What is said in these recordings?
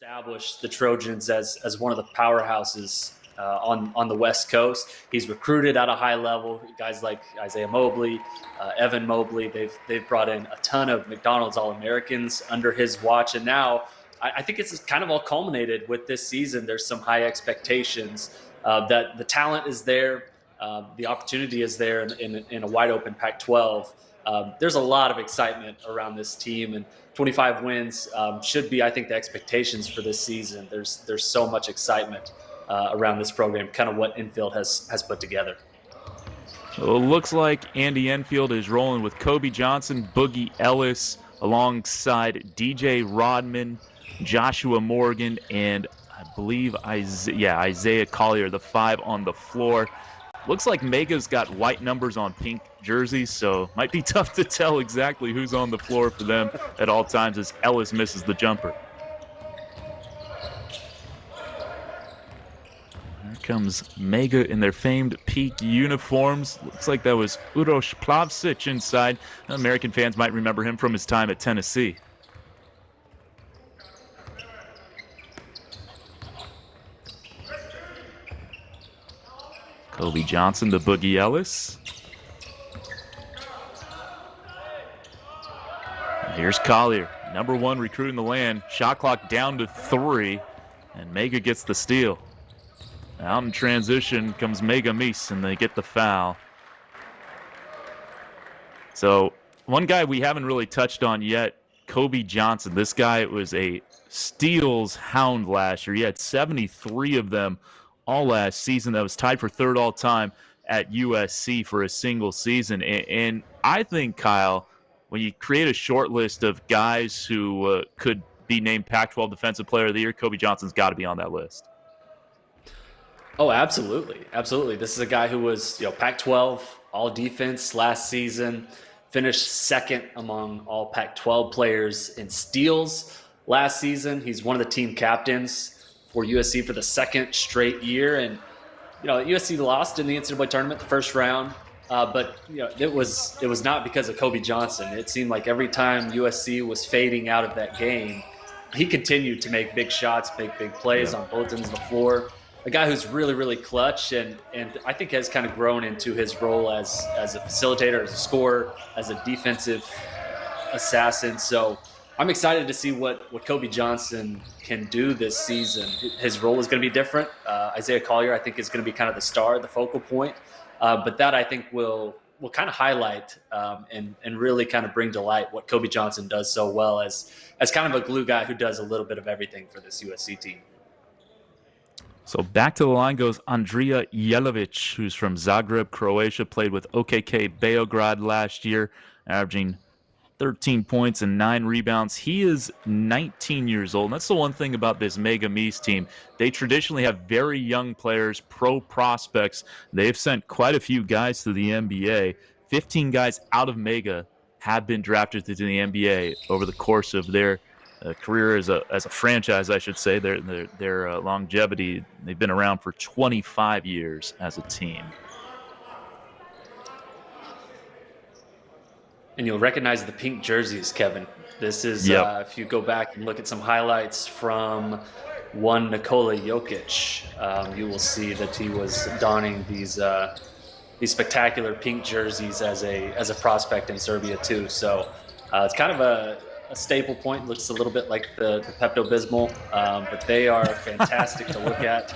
established the Trojans as one of the powerhouses on the West Coast. He's recruited at a high level. Guys like Isaiah Mobley, Evan Mobley. They've brought in a ton of McDonald's All-Americans under his watch, and now I think it's kind of all culminated with this season. There's some high expectations that the talent is there, the opportunity is there in a wide open Pac-12. There's a lot of excitement around this team, and 25 wins should be, I think, the expectations for this season. There's so much excitement around this program, kind of what Enfield has put together. So it looks like Andy Enfield is rolling with Kobe Johnson, Boogie Ellis, alongside DJ Rodman, Joshua Morgan, and I believe Isaiah Collier, the 5 on the floor. Looks like Mega's got white numbers on pink jerseys, so might be tough to tell exactly who's on the floor for them at all times as Ellis misses the jumper. Here comes Mega in their famed pink uniforms. Looks like that was Uroš Plavšić inside. American fans might remember him from his time at Tennessee. Kobe Johnson to Boogie Ellis. And here's Collier, #1 recruit in the land. Shot clock down to 3, and Mega gets the steal. Out in transition comes Mega Mies, and they get the foul. So one guy we haven't really touched on yet, Kobe Johnson. This guy was a steals hound last year. He had 73 of them all last season. That was tied for 3rd all-time at USC for a single season. And I think, Kyle, when you create a short list of guys who could be named Pac-12 Defensive Player of the Year, Kobe Johnson's got to be on that list. Oh, absolutely. Absolutely. This is a guy who was, Pac-12 all-defense last season, finished 2nd among all Pac-12 players in steals last season. He's one of the team captains for USC for the 2nd straight year. And, USC lost in the NCAA tournament, the first round. But, it was not because of Kobe Johnson. It seemed like every time USC was fading out of that game, he continued to make big shots, make big plays on both ends of the floor. A guy who's really, really clutch and I think has kind of grown into his role as a facilitator, as a scorer, as a defensive assassin. So I'm excited to see what Kobe Johnson can do this season. His role is going to be different. Isaiah Collier, I think, is going to be kind of the star, the focal point. But that, I think, will kind of highlight and really kind of bring to light what Kobe Johnson does so well as kind of a glue guy who does a little bit of everything for this USC team. So back to the line goes Andrija Jelavić, who's from Zagreb, Croatia, played with OKK Beograd last year, averaging 13 points and 9 rebounds. He is 19 years old. And that's the one thing about this Mega Mies team. They traditionally have very young players, pro prospects. They've sent quite a few guys to the NBA. 15 guys out of Mega have been drafted to the NBA over the course of their career as a franchise, I should say. Their longevity, they've been around for 25 years as a team. And you'll recognize the pink jerseys, Kevin. This is, if you go back and look at some highlights from one Nikola Jokic, you will see that he was donning these spectacular pink jerseys as a prospect in Serbia too. So it's kind of a staple point. Looks a little bit like the Pepto-Bismol, but they are fantastic to look at.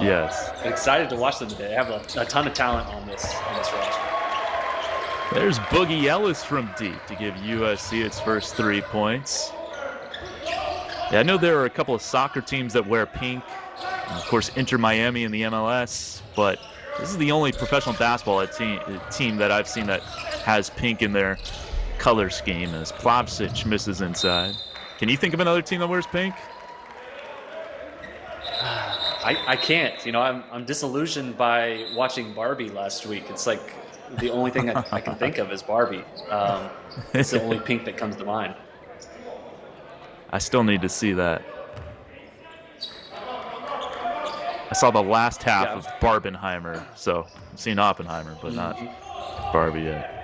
Yes. Excited to watch them today. They have a ton of talent on this roster. There's Boogie Ellis from deep to give USC its first 3 points. Yeah, I know there are a couple of soccer teams that wear pink. Of course, Inter Miami in the MLS, but this is the only professional basketball team that I've seen that has pink in their color scheme, as Plavšić misses inside. Can you think of another team that wears pink? I can't. I'm disillusioned by watching Barbie last week. It's like the only thing I can think of is Barbie. It's the only pink that comes to mind. I still need to see that. I saw the last half of Barbenheimer, so I've seen Oppenheimer, but not Barbie yet.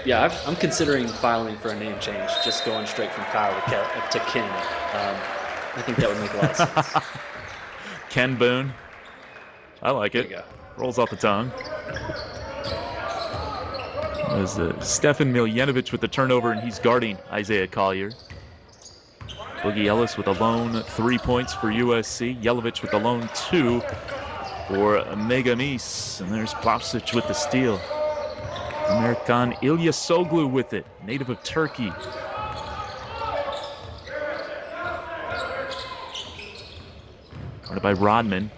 Yeah, I'm considering filing for a name change, just going straight from Kyle to Ken. I think that would make a lot of sense. Ken Boone. I like There it. you go. Rolls off the tongue. There's Stefan Miljanovic with the turnover, and he's guarding Isaiah Collier. Boogie Ellis with a lone 3 points for USC. Jelovic with a lone 2 for Megamis. And there's Plavsic with the steal. American Ilyasoglu with it, native of Turkey. Guarded by Rodman.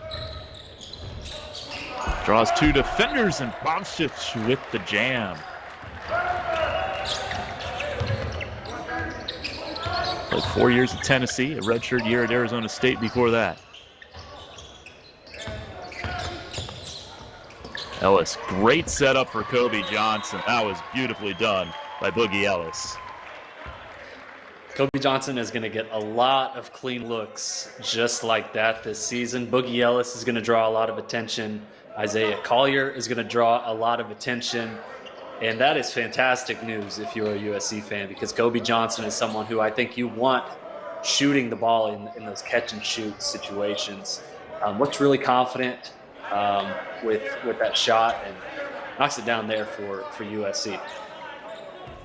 Draws 2 defenders, and Plavsic with the jam. Played 4 years at Tennessee, a redshirt year at Arizona State before that. Ellis, great setup for Kobe Johnson. That was beautifully done by Boogie Ellis. Kobe Johnson is going to get a lot of clean looks just like that this season. Boogie Ellis is going to draw a lot of attention. Isaiah Collier is going to draw a lot of attention. And that is fantastic news if you're a USC fan, because Kobe Johnson is someone who I think you want shooting the ball in those catch-and-shoot situations. Looks really confident with that shot and knocks it down there for USC.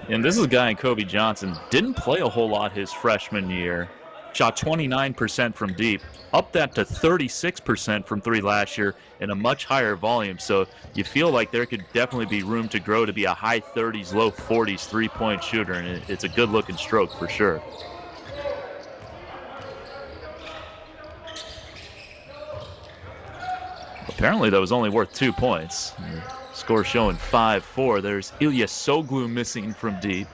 And this is a guy in Kobe Johnson. Didn't play a whole lot his freshman year. Shot 29% from deep. Up that to 36% from 3 last year in a much higher volume. So you feel like there could definitely be room to grow to be a high 30s, low 40s three-point shooter. And it's a good-looking stroke for sure. Apparently that was only worth 2 points. Score showing 5-4. There's Ilyasoglu missing from deep.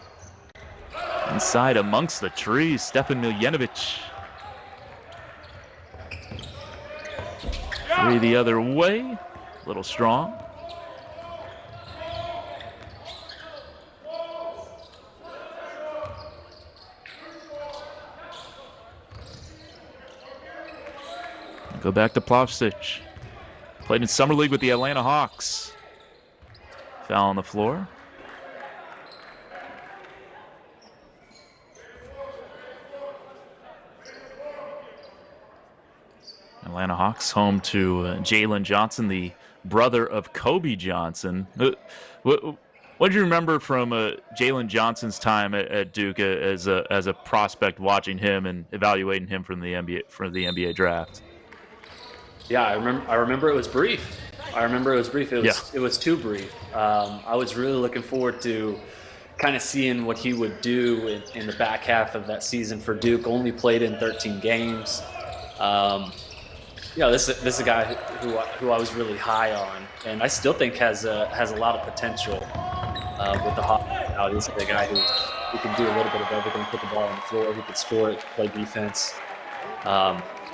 Inside amongst the trees, Stefan Miljanovic. 3 the other way. A little strong. Go back to Plavsic. Played in Summer League with the Atlanta Hawks. Foul on the floor. Atlanta Hawks home to Jalen Johnson, the brother of Kobe Johnson. What do you remember from Jalen Johnson's time at Duke as a prospect, watching him and evaluating him from the NBA draft? Yeah, I remember it was brief. It was too brief. I was really looking forward to kind of seeing what he would do in the back half of that season for Duke. Only played in 13 games. This is a guy who I was really high on, and I still think has a lot of potential with the Hawks. He's a guy who can do a little bit of everything, put the ball on the floor, who can score it, play defense.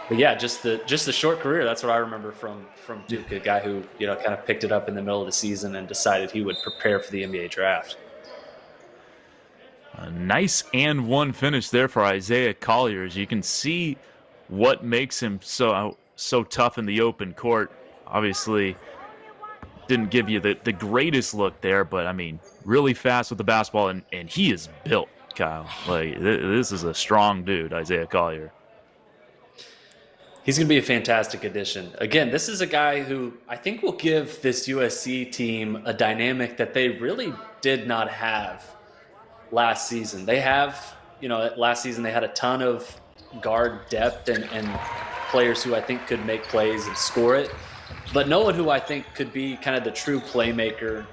But yeah, just the short career. That's what I remember from Duke. A guy who kind of picked it up in the middle of the season and decided he would prepare for the NBA draft. A nice and one finish there for Isaiah Collier. As you can see, what makes him so tough in the open court. Obviously, didn't give you the greatest look there, but I mean, really fast with the basketball, and he is built, Kyle. Like this is a strong dude, Isaiah Collier. He's going to be a fantastic addition. Again, this is a guy who I think will give this USC team a dynamic that they really did not have last season. Last season they had a ton of guard depth and players who I think could make plays and score it, but no one who I think could be kind of the true playmaker,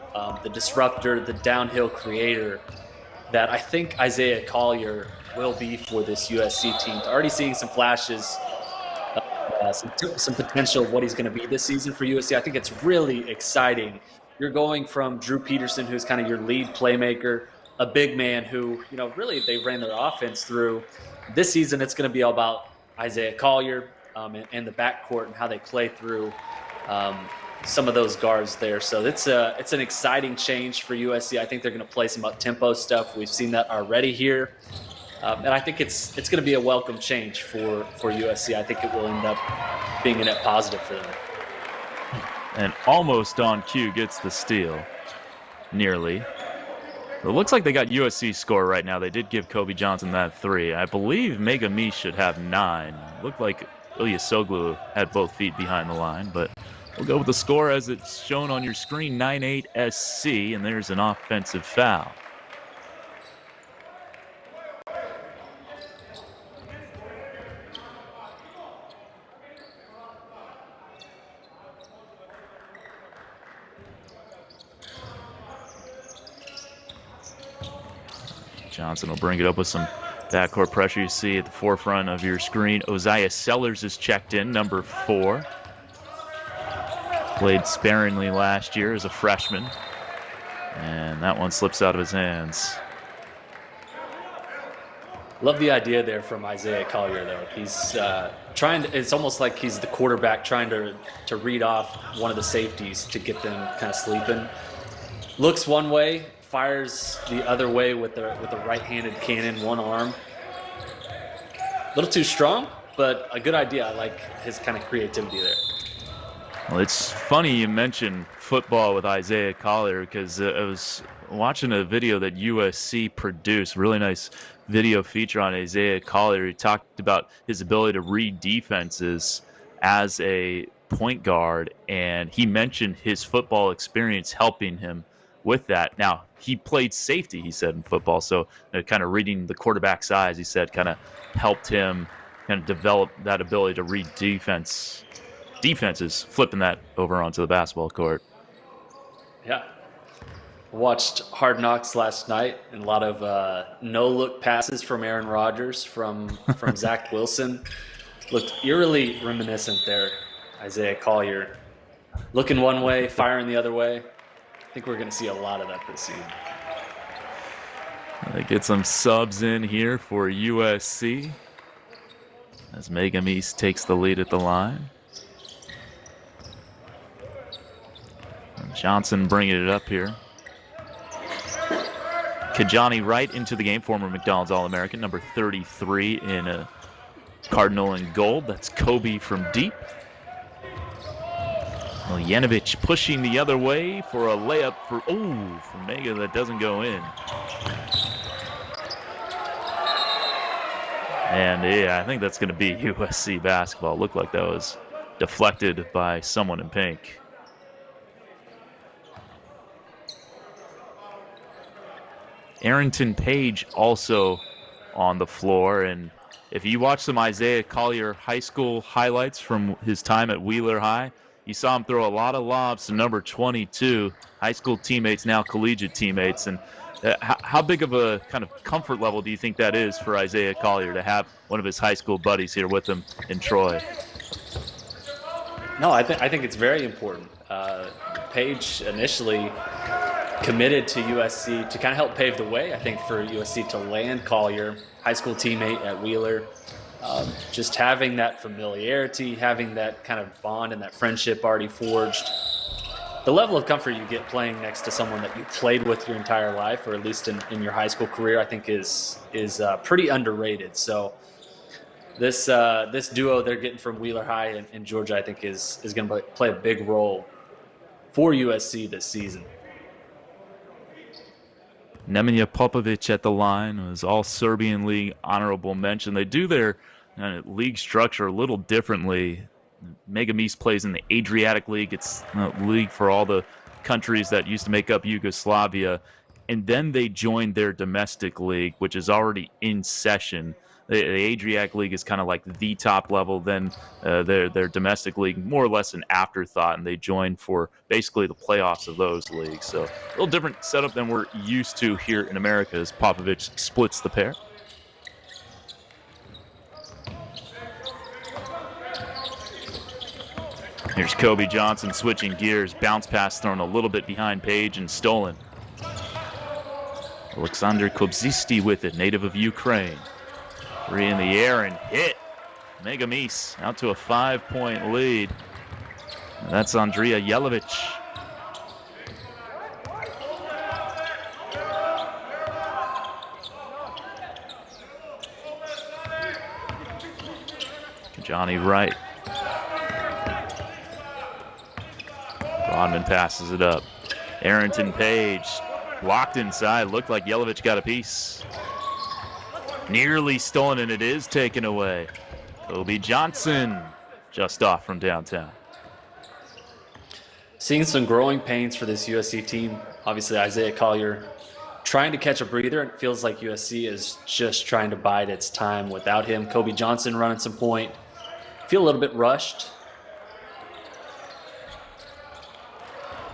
the disruptor, the downhill creator that I think Isaiah Collier will be for this USC team. Already seeing some flashes, some potential of what he's going to be this season for USC. I think it's really exciting. You're going from Drew Peterson, who's kind of your lead playmaker, a big man who, really they ran their offense through. This season, it's going to be all about Isaiah Collier and the backcourt and how they play through some of those guards there. So it's an exciting change for USC. I think they're going to play some up-tempo stuff. We've seen that already here. And I think it's going to be a welcome change for USC. I think it will end up being a net positive for them. And almost on cue gets the steal. Nearly. It looks like they got USC score right now. They did give Kobe Johnson that 3. I believe Mega Me should have 9. Looked like Ilyasoglu had both feet behind the line, but we'll go with the score as it's shown on your screen, 9-8 SC, and there's an offensive foul. Johnson will bring it up with some backcourt pressure. You see at the forefront of your screen, Oziah Sellers is checked in, number 4. Played sparingly last year as a freshman. And that one slips out of his hands. Love the idea there from Isaiah Collier, though. He's trying to, it's almost like he's the quarterback trying to read off one of the safeties to get them kind of sleeping. Looks one way, fires the other way with the right-handed cannon, one arm. A little too strong, but a good idea. I like his kind of creativity there. Well, it's funny you mentioned football with Isaiah Collier, because I was watching a video that USC produced, really nice video feature on Isaiah Collier. He talked about his ability to read defenses as a point guard, and he mentioned his football experience helping him with that. Now, he played safety, he said, in football, so kind of reading the quarterback's eyes, he said, kind of helped him kind of develop that ability to read defenses, flipping that over onto the basketball court. Yeah. Watched Hard Knocks last night, and a lot of no-look passes from Aaron Rodgers, from Zach Wilson. Looked eerily reminiscent there, Isaiah Collier. Looking one way, firing the other way. I think we're going to see a lot of that this season. They get some subs in here for USC as Megam East takes the lead at the line. And Johnson bringing it up here. Kajani Wright into the game, former McDonald's All-American, number 33 in a Cardinal and gold. That's Kobe from deep. Miljanovic pushing the other way for a layup from Mega that doesn't go in. And yeah, I think that's going to be USC basketball. Looked like that was deflected by someone in pink. Arrington Page also on the floor, and if you watch some Isaiah Collier high school highlights from his time at Wheeler High, you saw him throw a lot of lobs to number 22, high school teammates, now collegiate teammates. And how big of a kind of comfort level do you think that is for Isaiah Collier to have one of his high school buddies here with him in Troy? No, I think it's very important. Page initially committed to USC to kind of help pave the way, I think, for USC to land Collier, high school teammate at Wheeler. Just having that familiarity, having that kind of bond and that friendship already forged. The level of comfort you get playing next to someone that you played with your entire life, or at least in your high school career, I think is pretty underrated. So this duo they're getting from Wheeler High in Georgia, I think is going to play a big role for USC this season. Nemanja Popovic at the line was all Serbian League honorable mention. They do their league structure a little differently. Megam East plays in the Adriatic League. It's a league for all the countries that used to make up Yugoslavia. And then they joined their domestic league, which is already in session. The Adriatic League is kind of like the top level. Then their domestic league, more or less an afterthought, and they join for basically the playoffs of those leagues. So a little different setup than we're used to here in America as Popovic splits the pair. Here's Kobe Johnson switching gears. Bounce pass thrown a little bit behind Page and stolen. Alexander Kobzisti with it, native of Ukraine. 3 in the air and hit. Megam East out to a 5-point lead. That's Andrea Jelovic. Johnny Wright. Rodman passes it up. Arrington Page Blocked inside. Looked like Jelavic got a piece. Nearly stolen, and it is taken away. Kobe Johnson just off from downtown. Seeing some growing pains for this USC team. Obviously, Isaiah Collier trying to catch a breather. It feels like USC is just trying to bide its time without him. Kobe Johnson running some point. Feel a little bit rushed.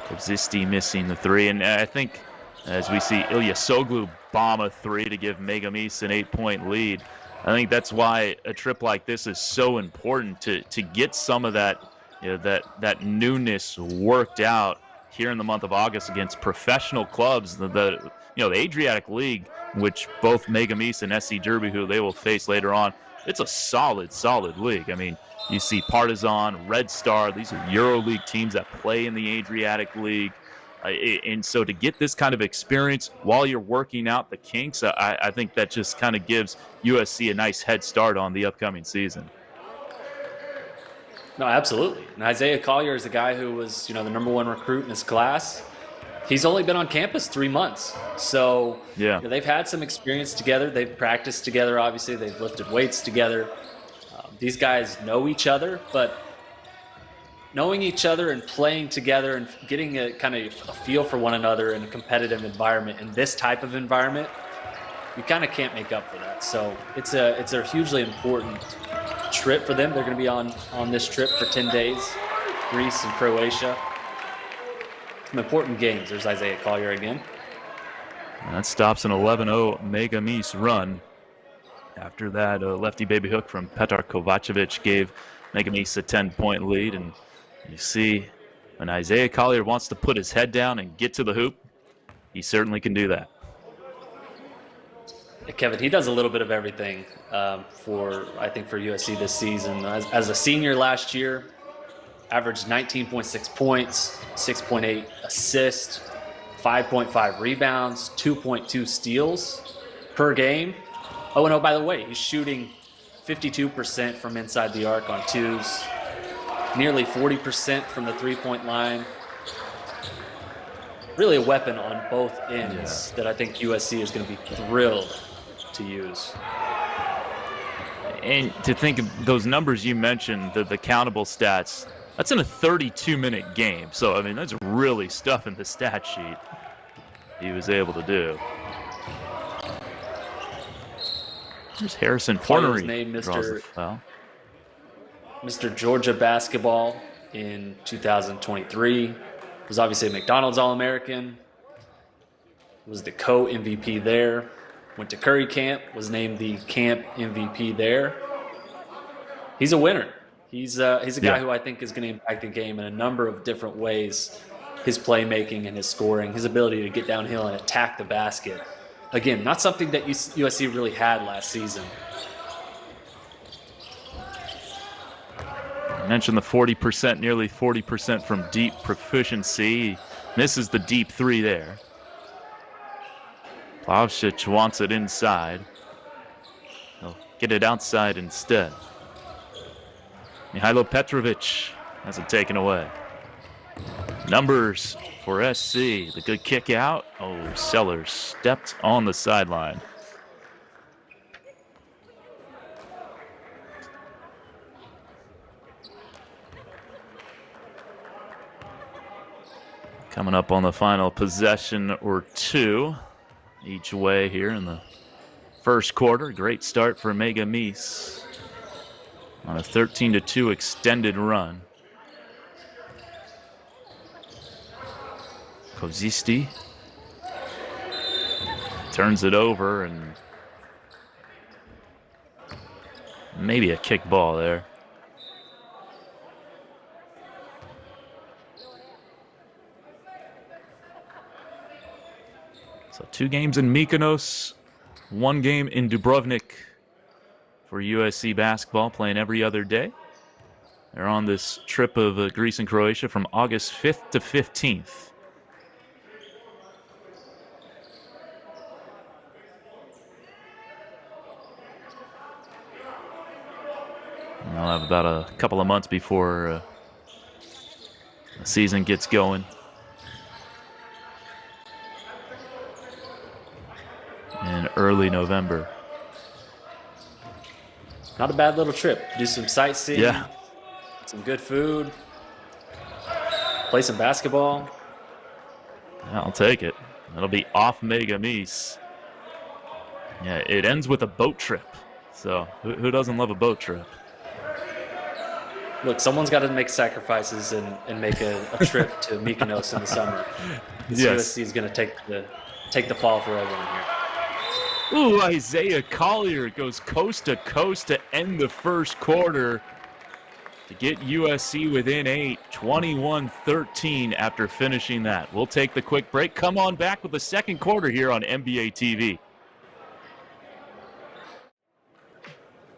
Zisti missing the three, and I think as we see Ilyasoglu bomb a three to give Megamis an 8-point lead, I think that's why a trip like this is so important to get some of that, that newness worked out here in the month of August against professional clubs. The Adriatic League, which both Megamis and SC Derby, who they will face later on, it's a solid league. I mean, you see Partizan, Red Star, these are EuroLeague teams that play in the Adriatic League. And so to get this kind of experience while you're working out the kinks, I think that just kind of gives USC a nice head start on the upcoming season. No, absolutely. And Isaiah Collier is a guy who was, the number one recruit in his class. He's only been on campus 3 months. So yeah, they've had some experience together. They've practiced together, obviously. They've lifted weights together. These guys know each other, but knowing each other and playing together and getting a kind of a feel for one another in a competitive environment, in this type of environment, you kind of can't make up for that. So it's a hugely important trip for them. They're going to be on this trip for 10 days, Greece and Croatia. Some important games. There's Isaiah Collier again. And that stops an 11-0 Megamis run. After that, a lefty baby hook from Petar Kovacevic gave Megamis a 10-point lead. And you see, when Isaiah Collier wants to put his head down and get to the hoop, he certainly can do that. Kevin, he does a little bit of everything for USC this season. As a senior last year, averaged 19.6 points, 6.8 assists, 5.5 rebounds, 2.2 steals per game. Oh, and by the way, he's shooting 52% from inside the arc on twos, nearly 40% from the three-point line. Really a weapon on both ends that I think USC is going to be thrilled to use. And to think of those numbers you mentioned, the countable stats, that's in a 32-minute game. So, I mean, that's really stuff in the stat sheet he was able to do. Here's Harrison Pornery. Named Mr. Georgia basketball in 2023. Was obviously a McDonald's All-American. Was the co-MVP there. Went to Curry Camp. Was named the camp MVP there. He's a winner. He's a guy who I think is going to impact the game in a number of different ways. His playmaking and his scoring, his ability to get downhill and attack the basket. Again, not something that USC really had last season. I mentioned the 40%, nearly 40% from deep proficiency. Misses the deep three there. Plavšić wants it inside. He'll get it outside instead. Mihailo Petrovic has it taken away. Numbers for SC. The good kick out. Oh, Sellers stepped on the sideline. Coming up on the final possession or two each way here in the first quarter. Great start for Megamis on a 13-2 extended run. Kozisti turns it over and maybe a kick ball there. So 2 games in Mykonos, 1 game in Dubrovnik for USC basketball, playing every other day. They're on this trip of Greece and Croatia from August 5th to 15th. I'll have about a couple of months before the season gets going. early November. Not a bad little trip. Do some sightseeing, Yeah. some good food, play some basketball. Yeah, I'll take it. That'll be off Megamis. Yeah, it ends with a boat trip. So who doesn't love a boat trip? Look, someone's got to make sacrifices and make a trip to Mykonos in the summer. Yes. USC is going to take the fall for everyone here. Ooh, Isaiah Collier goes coast to coast to end the first quarter to get USC within 8, 21-13 after finishing that. We'll take the quick break. Come on back with the second quarter here on NBA TV.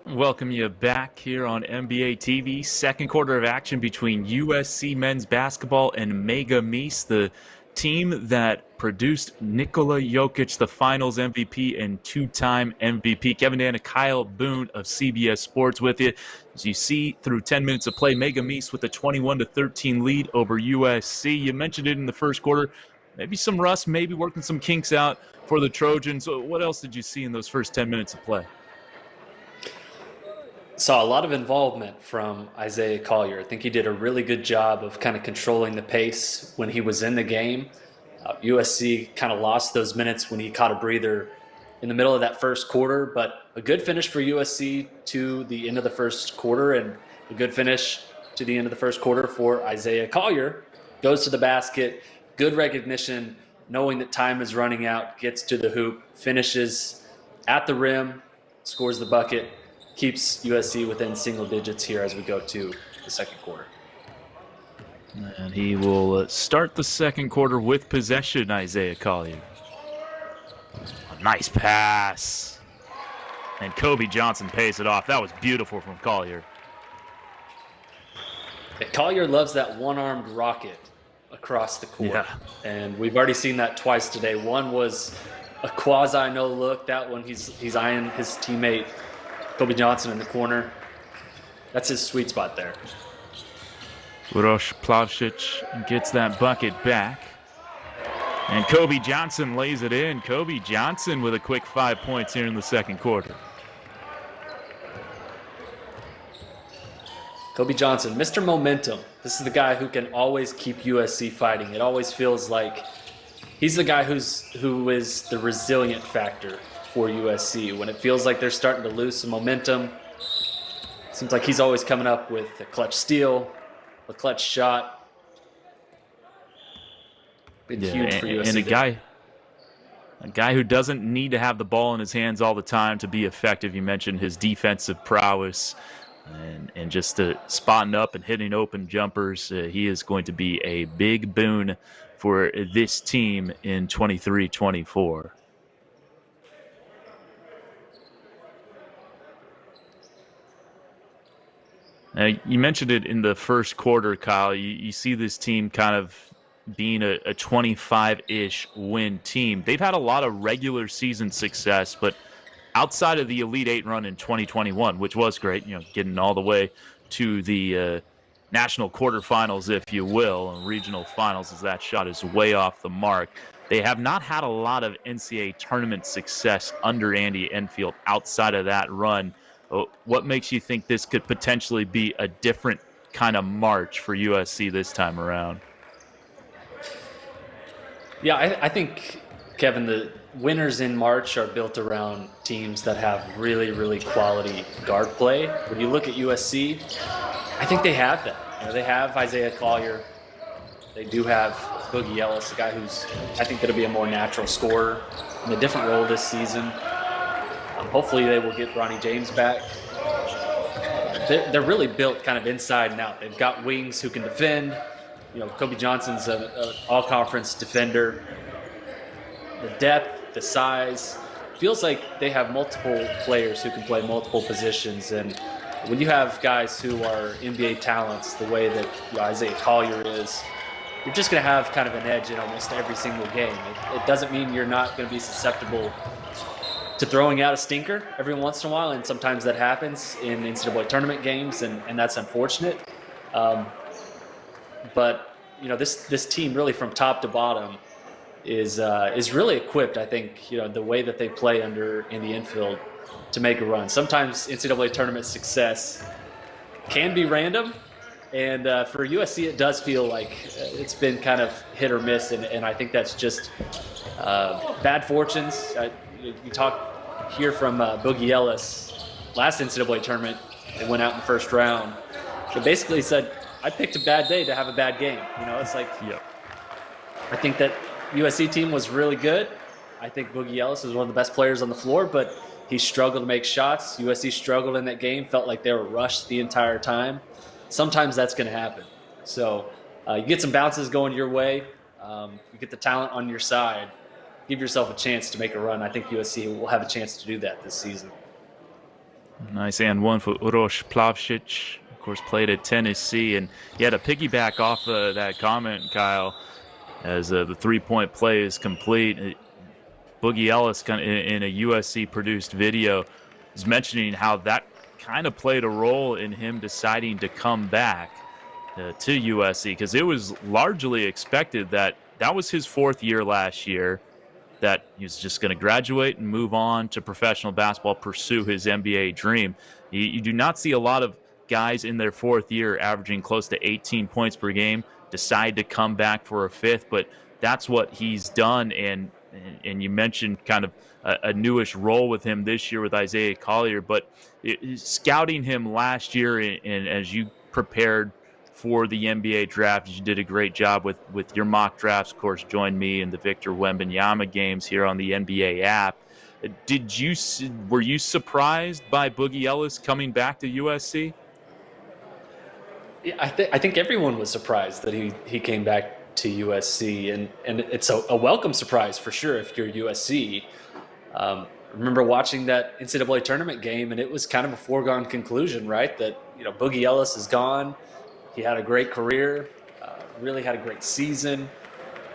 Welcome you back here on NBA TV. Second quarter of action between USC men's basketball and Megamis, the team that produced Nikola Jokic, the finals MVP and two-time MVP. Kevin Dan and Kyle Boone of CBS Sports with you. As you see, through 10 minutes of play, Megamis with a 21-13 lead over USC. You mentioned it in the first quarter. Maybe some rust, maybe working some kinks out for the Trojans. What else did you see in those first 10 minutes of play? Saw a lot of involvement from Isaiah Collier. I think he did a really good job of kind of controlling the pace when he was in the game. USC kind of lost those minutes when he caught a breather in the middle of that first quarter, but a good finish for USC to the end of the first quarter, and a good finish to the end of the first quarter for Isaiah Collier. Goes to the basket, good recognition, knowing that time is running out, gets to the hoop, finishes at the rim, scores the bucket, keeps USC within single digits here as we go to the second quarter. And he will start the second quarter with possession, Isaiah Collier. A nice pass. And Kobe Johnson pays it off. That was beautiful from Collier. Collier loves that one-armed rocket across the court. Yeah. And we've already seen that twice today. One was a quasi no look. That one he's eyeing his teammate Kobe Johnson in the corner. That's his sweet spot there. Uroš Plavšić gets that bucket back. And Kobe Johnson lays it in. Kobe Johnson with a quick 5 points here in the second quarter. Kobe Johnson, Mr. Momentum. This is the guy who can always keep USC fighting. It always feels like he's the guy who is the resilient factor for USC. When it feels like they're starting to lose some momentum, seems like he's always coming up with a clutch steal, a clutch shot. Been huge for USC. And a guy who doesn't need to have the ball in his hands all the time to be effective. You mentioned his defensive prowess and just spotting up and hitting open jumpers. He is going to be a big boon for this team in 23-24. You mentioned it in the first quarter, Kyle. You see this team kind of being a 25-ish win team. They've had a lot of regular season success, but outside of the Elite Eight run in 2021, which was great, getting all the way to the national quarterfinals, if you will, and regional finals, as that shot is way off the mark. They have not had a lot of NCAA tournament success under Andy Enfield outside of that run. What makes you think this could potentially be a different kind of march for USC this time around? Yeah, I think, Kevin, the winners in March are built around teams that have really, really quality guard play. When you look at USC, I think they have that. They have Isaiah Collier. They do have Boogie Ellis, a guy who's, I think, going to be a more natural scorer in a different role this season. Hopefully they will get Bronny James back. They're really built kind of inside and out. They've got wings who can defend. Kobe Johnson's an all-conference defender. The depth, the size, feels like they have multiple players who can play multiple positions. And when you have guys who are NBA talents the way that Isaiah Collier is, you're just going to have kind of an edge in almost every single game. It doesn't mean you're not going to be susceptible to throwing out a stinker every once in a while, and sometimes that happens in NCAA tournament games, and that's unfortunate. But this team really from top to bottom is really equipped. I think the way that they play under in the infield to make a run. Sometimes NCAA tournament success can be random, and for USC it does feel like it's been kind of hit or miss, and I think that's just bad fortunes. You hear from Boogie Ellis last NCAA tournament. They went out in the first round. They basically said, I picked a bad day to have a bad game. It's like, Yep. I think that USC team was really good. I think Boogie Ellis is one of the best players on the floor, but he struggled to make shots. USC struggled in that game, felt like they were rushed the entire time. Sometimes that's going to happen. So you get some bounces going your way. You get the talent on your side. Give yourself a chance to make a run. I think USC will have a chance to do that this season. Nice and one for Uroš Plavšić, of course, played at Tennessee. And yeah, to piggyback off that comment, Kyle, as the three-point play is complete, Boogie Ellis in a USC-produced video is mentioning how that kind of played a role in him deciding to come back to USC, because it was largely expected that was his fourth year last year, that he was just going to graduate and move on to professional basketball, pursue his NBA dream. You do not see a lot of guys in their fourth year averaging close to 18 points per game decide to come back for a fifth, but that's what he's done. And you mentioned kind of a newish role with him this year with Isaiah Collier, but scouting him last year and as you prepared for the NBA draft, you did a great job with your mock drafts. Of course, joined me in the Victor Wembanyama games here on the NBA app. Were you surprised by Boogie Ellis coming back to USC? Yeah, I think everyone was surprised that he came back to USC, and it's a welcome surprise for sure if you're USC. I remember watching that NCAA tournament game, and it was kind of a foregone conclusion, right? That Boogie Ellis is gone. He had a great career, really had a great season,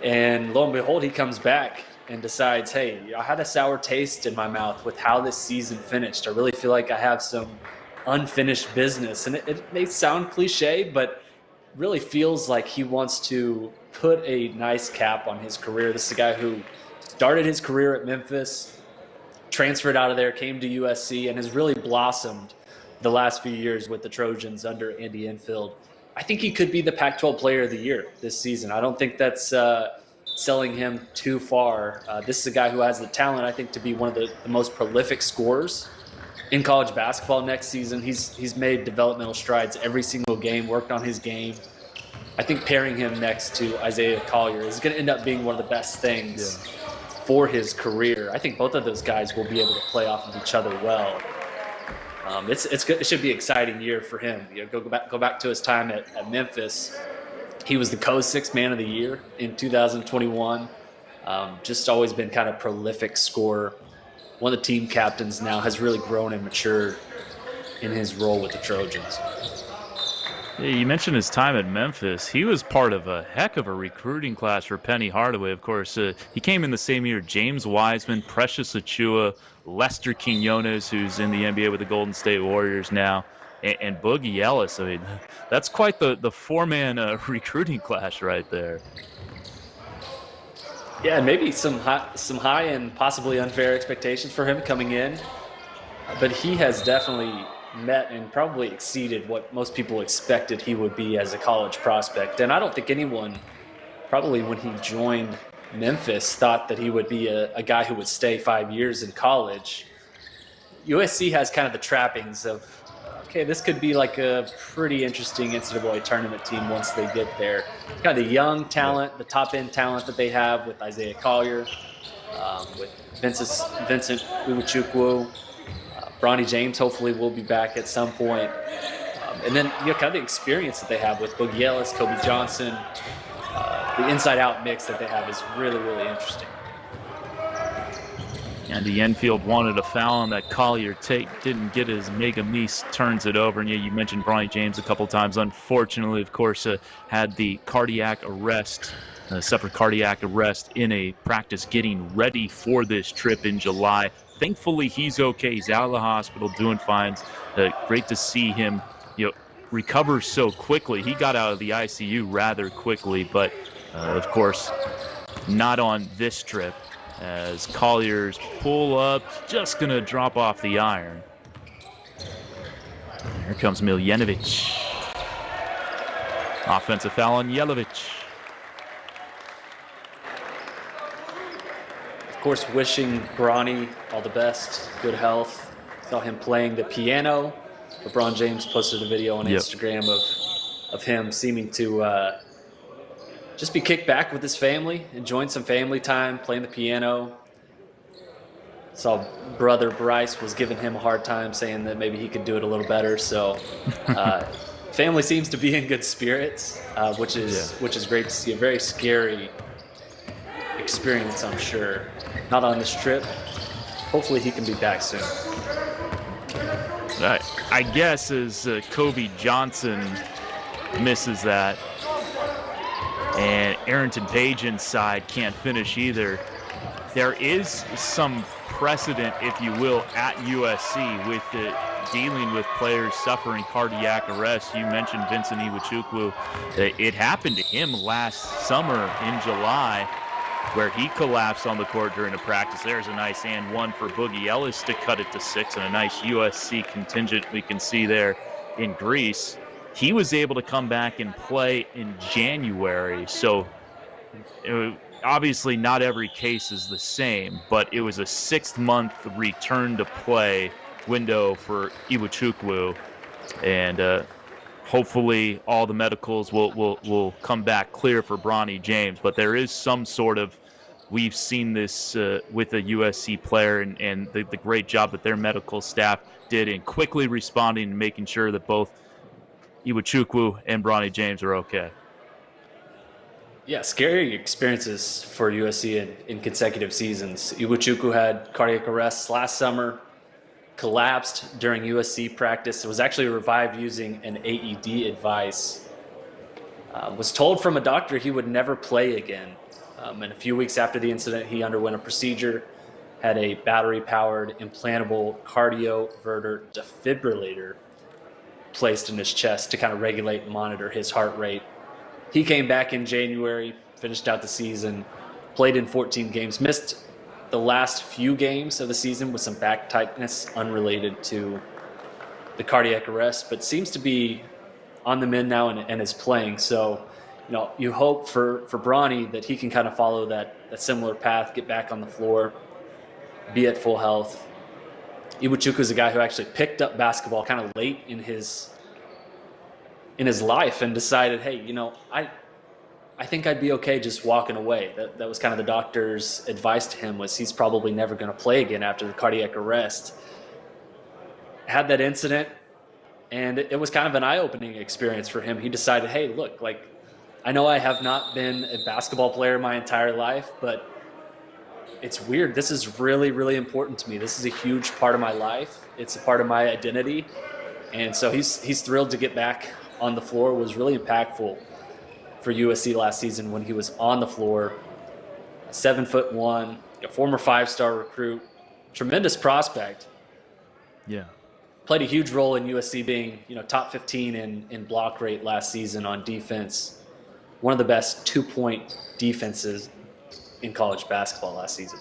and lo and behold, he comes back and decides, hey, I had a sour taste in my mouth with how this season finished. I really feel like I have some unfinished business, and it may sound cliche, but really feels like he wants to put a nice cap on his career. This is a guy who started his career at Memphis, transferred out of there, came to USC, and has really blossomed the last few years with the Trojans under Andy Enfield. I think he could be the Pac-12 Player of the Year this season. I don't think that's selling him too far. This is a guy who has the talent, I think, to be one of the most prolific scorers in college basketball next season. He's made developmental strides every single game, worked on his game. I think pairing him next to Isaiah Collier is going to end up being one of the best things for his career. I think both of those guys will be able to play off of each other well. It's good. It should be an exciting year for him. Go back to his time at Memphis. He was the co-sixth man of the year in 2021. Just always been kind of prolific scorer. One of the team captains now, has really grown and matured in his role with the Trojans. Yeah, you mentioned his time at Memphis. He was part of a heck of a recruiting class for Penny Hardaway. Of course, he came in the same year. James Wiseman, Precious Achiuwa, Lester Quinones, who's in the NBA with the Golden State Warriors now, and Boogie Ellis. I mean, that's quite the four-man recruiting class right there. Yeah, and maybe some high and possibly unfair expectations for him coming in, but he has definitely met and probably exceeded what most people expected he would be as a college prospect. And I don't think anyone, probably when he joined Memphis, thought that he would be a guy who would stay 5 years in college. USC has kind of the trappings of, okay, this could be like a pretty interesting NCAA tournament team once they get there. Kind of the young talent, the top-end talent that they have with Isaiah Collier, with Vincent Uwachukwu. Bronny James hopefully will be back at some point. And then kind of the experience that they have with Boogie Ellis, Kobe Johnson, the inside-out mix that they have is really, really interesting. And the Enfield wanted a foul on that Collier take, didn't get his Mega Meese, turns it over. And yeah, you mentioned Bronny James a couple times. Unfortunately, of course, had the cardiac arrest, suffered cardiac arrest in a practice getting ready for this trip in July. Thankfully, he's okay. He's out of the hospital, doing fine. Great to see him, recover so quickly. He got out of the ICU rather quickly, but of course, not on this trip, as Collier's pull-up just going to drop off the iron. Here comes Miljanovic. Offensive foul on Jelavic. Of course, wishing Bronny all the best, good health. Saw him playing the piano. LeBron James posted a video on Instagram of him seeming to just be kicked back with his family, enjoying some family time, playing the piano. Saw brother Bryce was giving him a hard time, saying that maybe he could do it a little better. So family seems to be in good spirits, which is great to see. A very scary experience, I'm sure. Not on this trip. Hopefully he can be back soon. I guess as Kobe Johnson misses that, and Arrington Page inside can't finish either, there is some precedent, if you will, at USC with dealing with players suffering cardiac arrest. You mentioned Vincent Iwuchukwu. It happened to him last summer in July, where he collapsed on the court during a practice. There's a nice and one for Boogie Ellis to cut it to 6, and a nice USC contingent we can see there in Greece. He was able to come back and play in January. So obviously not every case is the same, but it was a 6-month return to play window for Iwuchukwu. And hopefully all the medicals will come back clear for Bronny James. But there is some sort of, we've seen this with a USC player and the great job that their medical staff did in quickly responding and making sure that both Iwuchukwu and Bronny James are okay. Yeah, scary experiences for USC in consecutive seasons. Iwuchukwu had cardiac arrests last summer, collapsed during USC practice. It was actually revived using an AED advice. Was told from a doctor he would never play again. And a few weeks after the incident, he underwent a procedure, had a battery-powered implantable cardioverter defibrillator placed in his chest to kind of regulate and monitor his heart rate. He came back in January, finished out the season, played in 14 games, missed the last few games of the season with some back tightness unrelated to the cardiac arrest, but seems to be on the mend now and is playing. So, you hope for Bronny that he can kind of follow that similar path, get back on the floor, be at full health. Iwuchukwu is a guy who actually picked up basketball kind of late in his life and decided, hey, I think I'd be okay just walking away. That was kind of the doctor's advice to him, was he's probably never going to play again after the cardiac arrest. Had that incident, and it was kind of an eye-opening experience for him. He decided, hey, look, I know I have not been a basketball player my entire life, but it's weird. This is really, really important to me. This is a huge part of my life. It's a part of my identity. And so he's thrilled to get back on the floor. It was really impactful for USC last season when he was on the floor. 7'1", a former 5-star recruit, tremendous prospect. Yeah. Played a huge role in USC being, top 15 in block rate last season on defense. One of the best 2-point defenses in college basketball last season.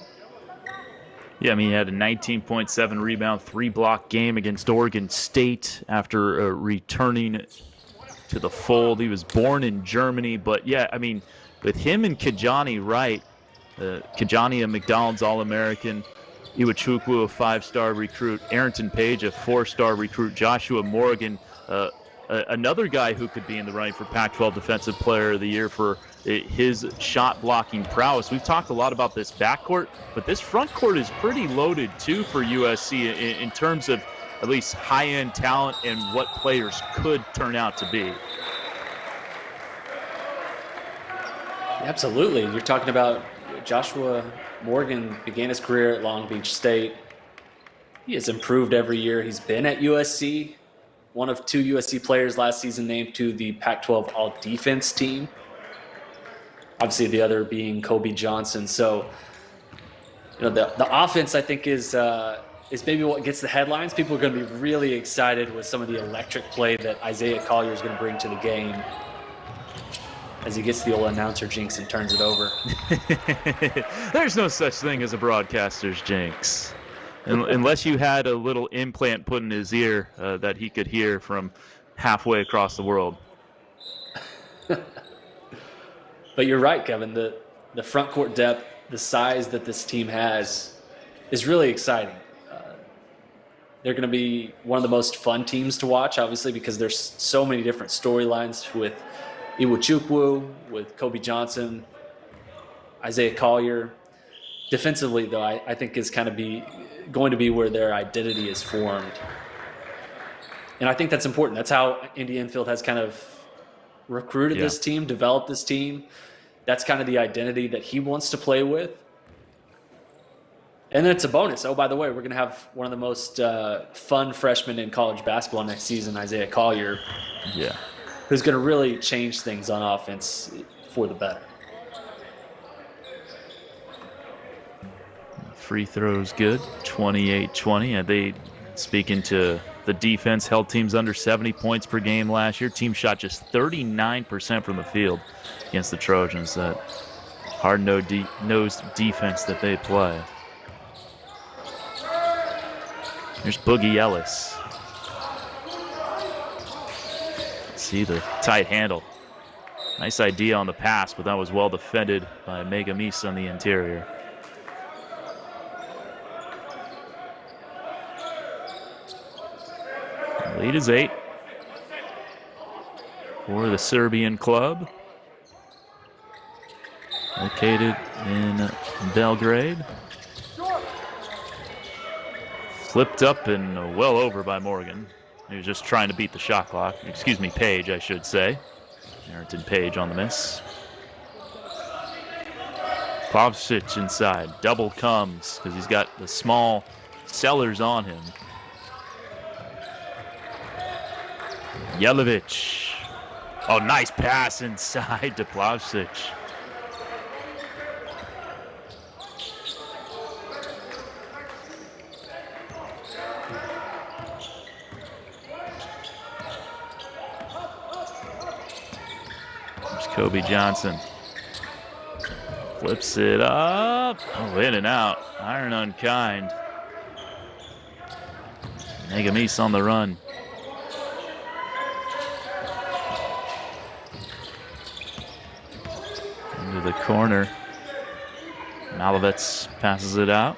Yeah, he had a 19.7 rebound, 3-block game against Oregon State after returning to the fold. He was born in Germany, but with him and Kajani Wright, Kajani a McDonald's All-American, Iwuchukwu a 5-star recruit, Arrington Page a 4-star recruit, Joshua Morgan, another guy who could be in the running for Pac-12 Defensive Player of the Year for his shot blocking prowess. We've talked a lot about this backcourt, but this front court is pretty loaded too for USC in terms of at least high-end talent and what players could turn out to be. Absolutely. You're talking about Joshua Morgan began his career at Long Beach State. He has improved every year he's been at USC. One of 2 USC players last season named to the Pac-12 All-Defense team. Obviously, the other being Kobe Johnson. So, the offense, I think, is maybe what gets the headlines. People are going to be really excited with some of the electric play that Isaiah Collier is going to bring to the game. as he gets the old announcer jinx and turns it over. There's no such thing as a broadcaster's jinx. Unless you had a little implant put in his ear that he could hear from halfway across the world. But you're right, Kevin. The front court depth, the size that this team has is really exciting. They're going to be one of the most fun teams to watch, obviously, because there's so many different storylines with Iwuchukwu, with Kobe Johnson, Isaiah Collier. Defensively, though, I think is kind of going to be where their identity is formed. And I think that's important. That's how Andy Enfield has kind of recruited this team, developed this team. That's kind of the identity that he wants to play with. And then it's a bonus. Oh, by the way, we're going to have one of the most fun freshmen in college basketball next season, Isaiah Collier. Yeah. Who's going to really change things on offense for the better. Free throws good, 28-20. They, speaking to the defense, held teams under 70 points per game last year. Team shot just 39% from the field against the Trojans. That hard-nosed defense that they play. Here's Boogie Ellis. See the tight handle. Nice idea on the pass, but that was well defended by Megamis on the interior. Lead is 8 for the Serbian club, located in Belgrade. Flipped up and well over by Morgan. He was just trying to beat the shot clock. Excuse me, Page, I should say. Arrington Page on the miss. Plavsic inside. Double comes because he's got the small sellers on him. Jelovic. Oh, nice pass inside to Plavsic. There's Kobe Johnson. Flips it up. Oh, in and out. Iron unkind. Megamis on the run. Into the corner. Malovets passes it out.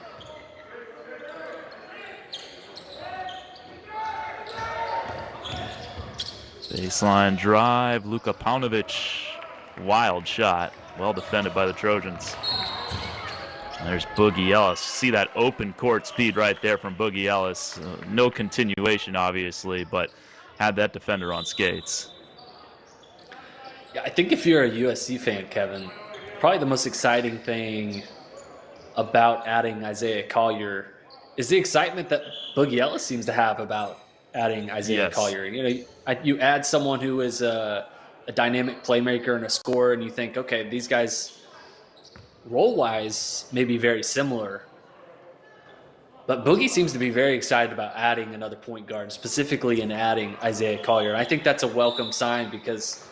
Baseline drive. Luka Paunovic. Wild shot. Well defended by the Trojans. And there's Boogie Ellis. See that open court speed right there from Boogie Ellis. No continuation, obviously, but had that defender on skates. Yeah, I think if you're a USC fan, Kevin, probably the most exciting thing about adding Isaiah Collier is the excitement that Boogie Ellis seems to have about adding Isaiah Collier. You know, you add someone who is a dynamic playmaker and a scorer, and you think, okay, these guys role-wise may be very similar. But Boogie seems to be very excited about adding another point guard, specifically in adding Isaiah Collier. And I think that's a welcome sign because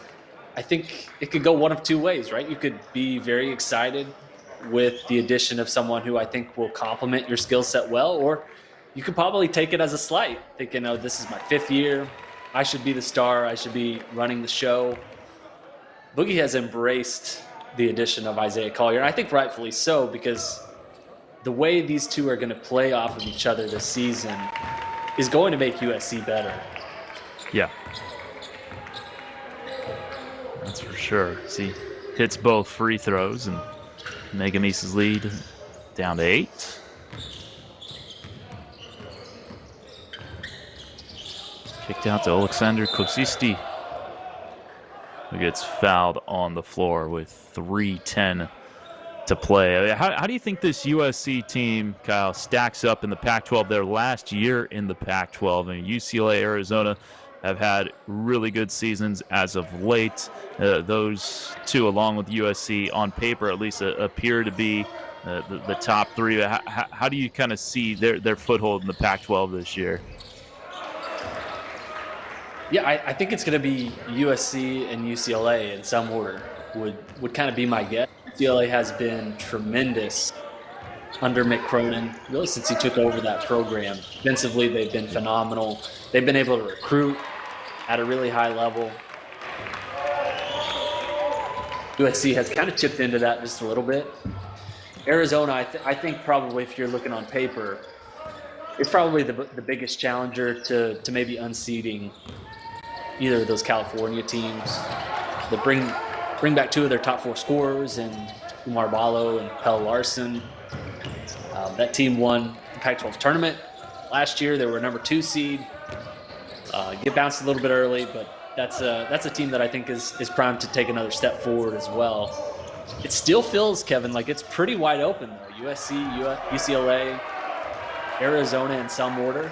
I think it could go one of two ways, right? You could be very excited with the addition of someone who I think will complement your skill set well, or you could probably take it as a slight, thinking, oh, this is my 5th year. I should be the star. I should be running the show. Boogie has embraced the addition of Isaiah Collier, and I think rightfully so, because the way these two are going to play off of each other this season is going to make USC better. Yeah. That's for sure. See, hits both free throws, and Megamis' lead down to 8. Kicked out to Alexander Kosisti, who gets fouled on the floor with 3:10 to play. How do you think this USC team, Kyle, stacks up in the Pac-12? Their last year in the Pac-12. I mean, UCLA, Arizona have had really good seasons as of late. Those two, along with USC, on paper at least, appear to be the top 3. How do you kind of see their foothold in the Pac-12 this year? Yeah, I think it's going to be USC and UCLA in some order. Would kind of be my guess. UCLA has been tremendous under Mick Cronin, really since he took over that program. Defensively, they've been phenomenal. They've been able to recruit at a really high level. USC has kind of chipped into that just a little bit. Arizona, I think probably if you're looking on paper, it's probably the biggest challenger to maybe unseating either of those California teams. They bring back two of their top 4 scorers in Umar Ballo and Pell Larson. That team won the Pac-12 tournament last year. They were a number 2 seed. Get bounced a little bit early, but that's a team that I think is primed to take another step forward as well. It still feels, Kevin, like it's pretty wide open though. USC, UCLA, Arizona in some order.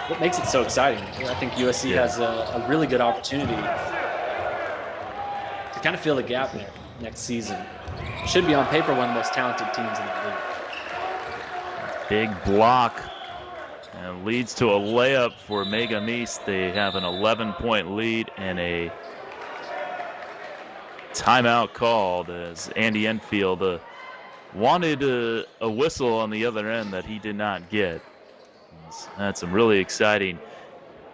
What makes it so exciting? I think USC has a really good opportunity to kind of fill the gap there next season. Should be on paper one of the most talented teams in the league. Big block. And leads to a layup for Mega East. They have an 11-point lead and a timeout called as Andy Enfield wanted a whistle on the other end that he did not get. That's some really exciting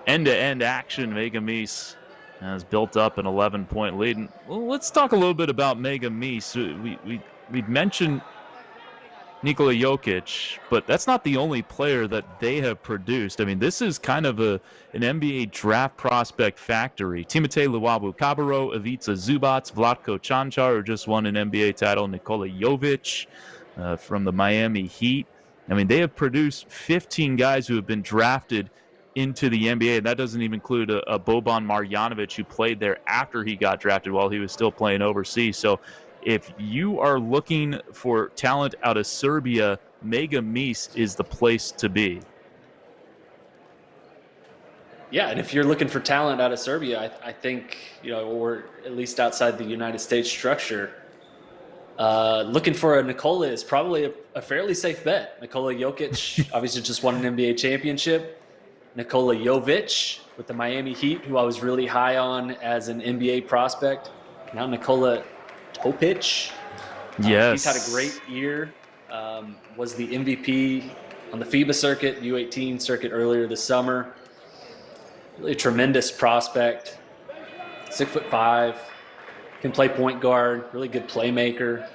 end-to-end action. Mega East has built up an 11-point lead. And, well, let's talk a little bit about Mega East. We'd mentioned Nikola Jokic, but that's not the only player that they have produced. I mean, this is kind of an NBA draft prospect factory. Timothé Luwawu-Cabarrot, Ivica Zubac, Vlatko Cancar, who just won an NBA title, Nikola Jovic from the Miami Heat. I mean, they have produced 15 guys who have been drafted into the NBA, and that doesn't even include a Boban Marjanovic who played there after he got drafted while he was still playing overseas. So if you are looking for talent out of Serbia, Mega East is the place to be. Yeah, and if you're looking for talent out of Serbia, I think, or at least outside the United States structure, looking for a Nikola is probably a fairly safe bet. Nikola Jokic obviously just won an NBA championship. Nikola Jovic with the Miami Heat, who I was really high on as an NBA prospect. Now Nikola Topic. Yes. He's had a great year. Was the MVP on the FIBA circuit, U18 circuit earlier this summer. Really a tremendous prospect. 6'5", can play point guard, really good playmaker.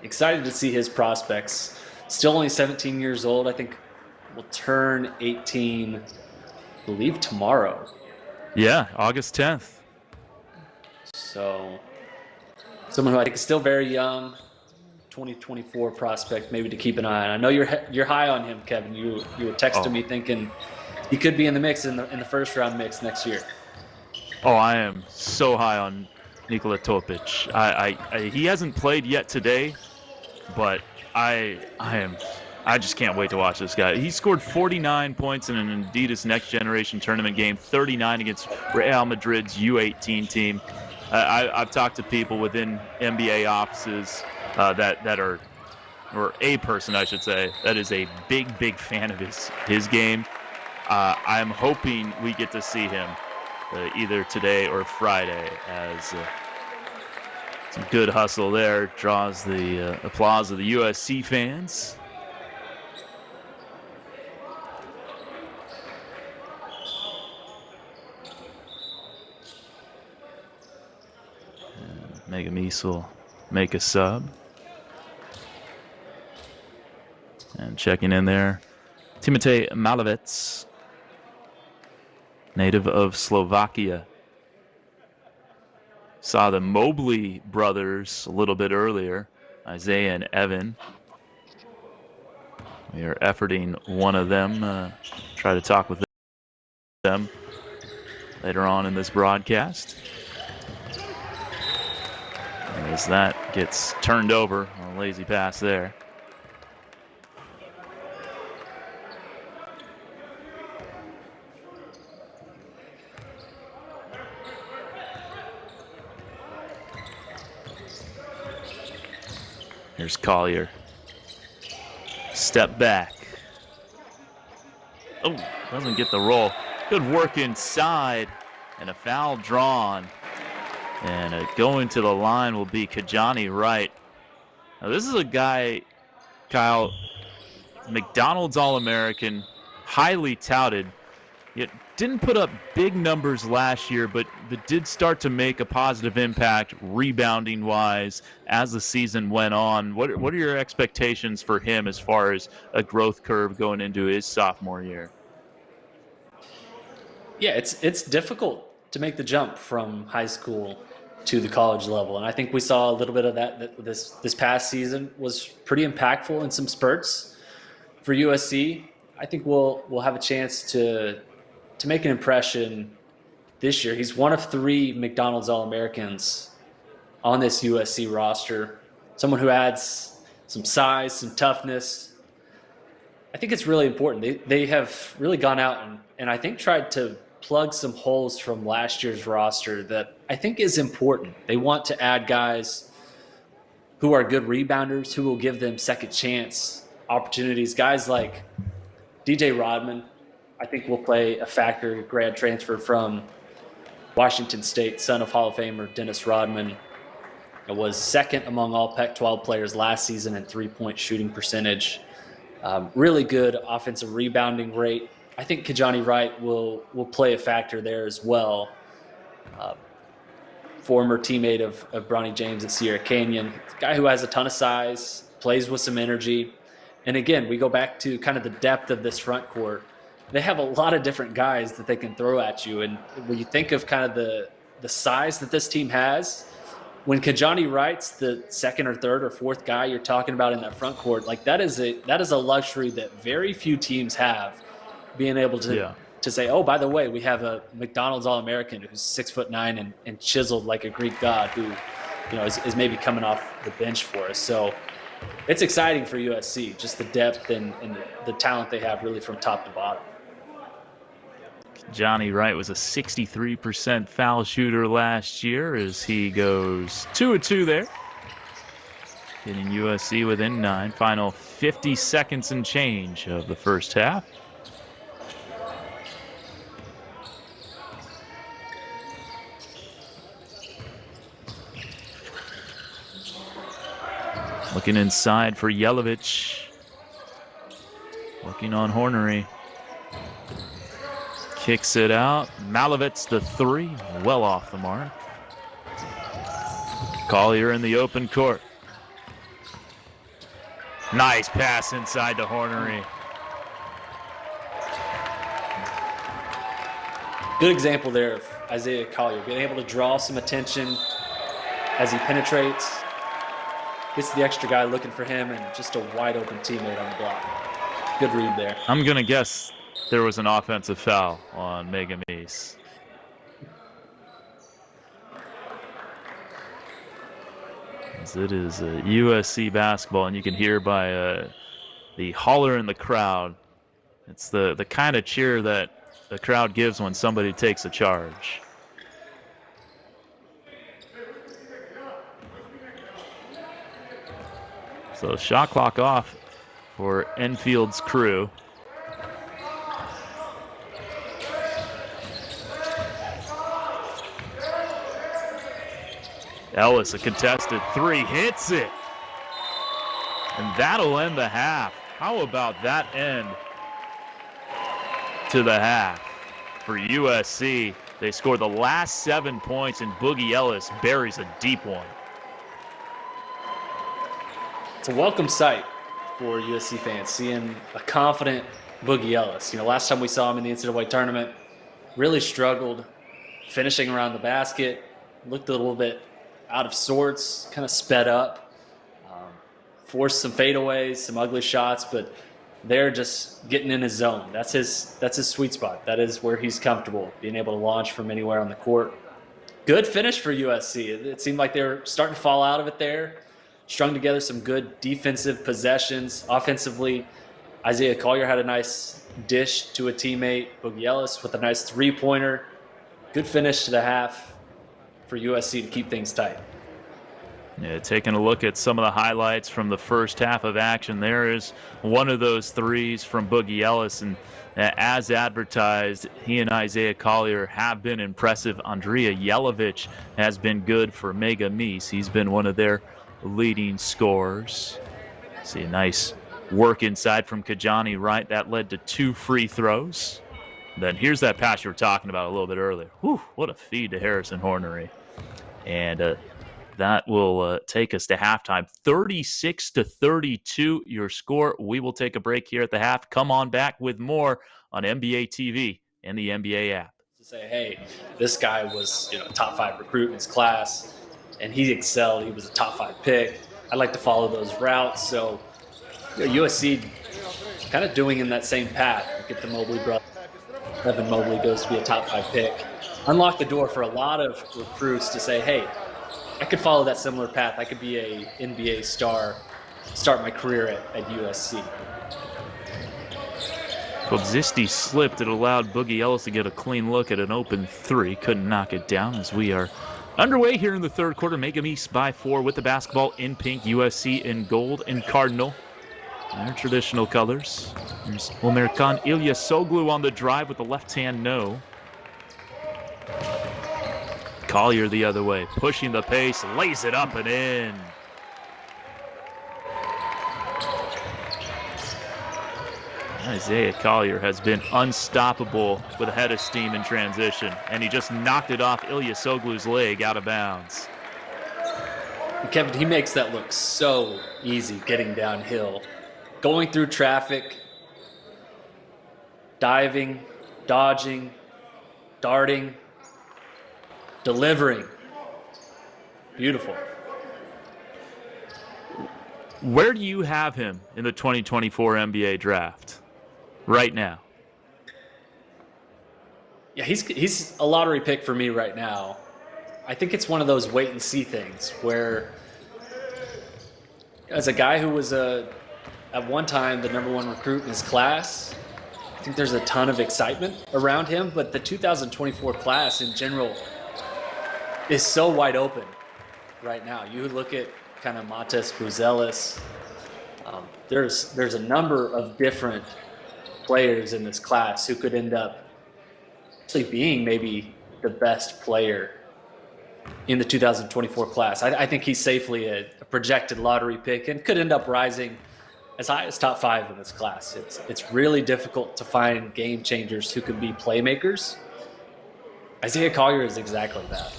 Excited to see his prospects. Still only 17 years old. I think will turn 18, I believe, tomorrow. Yeah, August 10th. So someone who I think is still very young, 2024 prospect, maybe to keep an eye on. I know you're high on him, Kevin. You were texting me thinking he could be in the mix in the first round mix next year. Oh, I am so high on Nikola Topic. He hasn't played yet today, but I just can't wait to watch this guy. He scored 49 points in an Adidas Next Generation tournament game, 39 against Real Madrid's U18 team. I've talked to people within NBA offices that are, or a person, I should say, that is a big fan of his game. I'm hoping we get to see him either today or Friday, as some good hustle there draws the applause of the USC fans. Mega East will make a sub. And checking in there, Timothé Malovec, native of Slovakia. Saw the Mobley brothers a little bit earlier, Isaiah and Evan. We are efforting one of them, try to talk with them later on in this broadcast. As that gets turned over, a lazy pass there. Here's Collier. Step back. Oh, doesn't get the roll. Good work inside, and a foul drawn. And going to the line will be Kajani Wright. Now, this is a guy, Kyle, McDonald's All-American, highly touted. Yet didn't put up big numbers last year, but did start to make a positive impact rebounding-wise as the season went on. What are your expectations for him as far as a growth curve going into his sophomore year? Yeah, it's difficult to make the jump from high school to the college level, and I think we saw a little bit of that this past season was pretty impactful in some spurts for USC. I think we'll have a chance to make an impression this year. He's one of 3 McDonald's All-Americans on this USC roster. Someone who adds some size, some toughness. I think it's really important. They have really gone out and I think tried to plug some holes from last year's roster that I think is important. They want to add guys who are good rebounders, who will give them second chance opportunities. Guys like DJ Rodman, I think will play a factor. Grad transfer from Washington State, son of Hall of Famer Dennis Rodman. It was second among all Pac-12 players last season in three-point shooting percentage. Really good offensive rebounding rate. I think Kajani Wright will play a factor there as well. Former teammate of Bronny James at Sierra Canyon. Guy who has a ton of size, plays with some energy. And again, we go back to kind of the depth of this front court. They have a lot of different guys that they can throw at you. And when you think of kind of the size that this team has, when Kajani Wright's the second or third or fourth guy you're talking about in that front court, like that is a luxury that very few teams have, being able to say, oh, by the way, we have a McDonald's All-American who's 6'9" and chiseled like a Greek god who, is maybe coming off the bench for us. So it's exciting for USC, just the depth and the talent they have really from top to bottom. Johnny Wright was a 63% foul shooter last year as he goes 2-2 there. Getting USC within 9. Final 50 seconds and change of the first half. Looking inside for Yelovich. Working on Hornery. Kicks it out. Malovitz the 3, well off the mark. Collier in the open court. Nice pass inside to Hornery. Good example there of Isaiah Collier being able to draw some attention as he penetrates. Gets the extra guy looking for him and just a wide open teammate on the block. Good read there. I'm going to guess there was an offensive foul on Megan Meese. As it is USC basketball, and you can hear by the holler in the crowd. It's the kind of cheer that the crowd gives when somebody takes a charge. So shot clock off for Enfield's crew. Ellis, a contested 3, hits it. And that'll end the half. How about that end to the half for USC? They score the last 7 points, and Boogie Ellis buries a deep one. It's a welcome sight for USC fans, seeing a confident Boogie Ellis. Last time we saw him in the NCAA tournament, really struggled finishing around the basket, looked a little bit out of sorts, kind of sped up, forced some fadeaways, some ugly shots, but they're just getting in his zone. That's his sweet spot. That is where he's comfortable, being able to launch from anywhere on the court. Good finish for USC. It seemed like they were starting to fall out of it there. Strung together some good defensive possessions. Offensively, Isaiah Collier had a nice dish to a teammate. Boogie Ellis with a nice three-pointer. Good finish to the half for USC to keep things tight. Yeah, taking a look at some of the highlights from the first half of action, there is one of those threes from Boogie Ellis, and as advertised, he and Isaiah Collier have been impressive. Andrea Jelovic has been good for Mega Mies. He's been one of their leading scorers. See a nice work inside from Kajani, right? That led to 2 free throws. Then here's that pass you were talking about a little bit earlier. Whew, what a feed to Harrison Hornery. And that will take us to halftime. 36-32, your score. We will take a break here at the half. Come on back with more on NBA TV and the NBA app. To say, hey, this guy was a top 5 recruit in his class, and he excelled. He was a top 5 pick. I'd like to follow those routes. So USC kind of doing in that same path. You get the Mobley brother. Evan Mobley goes to be a top 5 pick. Unlock the door for a lot of recruits to say, hey, I could follow that similar path. I could be a NBA star, start my career at USC. Kobzisti slipped. It allowed Boogie Ellis to get a clean look at an open 3. Couldn't knock it down as we are underway here in the third quarter. Mega Mies by 4 with the basketball in pink. USC in gold and cardinal. Their traditional colors. There's Omerkan Ilyasoglu on the drive with the left hand no. Collier the other way, pushing the pace, lays it up and in. Isaiah Collier has been unstoppable with a head of steam in transition, and he just knocked it off Ilyasoglu's leg out of bounds. Kevin, he makes that look so easy getting downhill. Going through traffic, diving, dodging, darting, delivering. Beautiful. Where do you have him in the 2024 NBA draft right now? Yeah, he's a lottery pick for me right now. I think it's one of those wait and see things where, as a guy who was at one time the #1 recruit in his class, I think there's a ton of excitement around him, but the 2024 class in general is so wide open right now. You look at kind of Matas Buzelis. There's a number of different players in this class who could end up actually being maybe the best player in the 2024 class. I think he's safely a projected lottery pick and could end up rising as high as top 5 in this class. It's really difficult to find game changers who can be playmakers. Isaiah Collier is exactly that.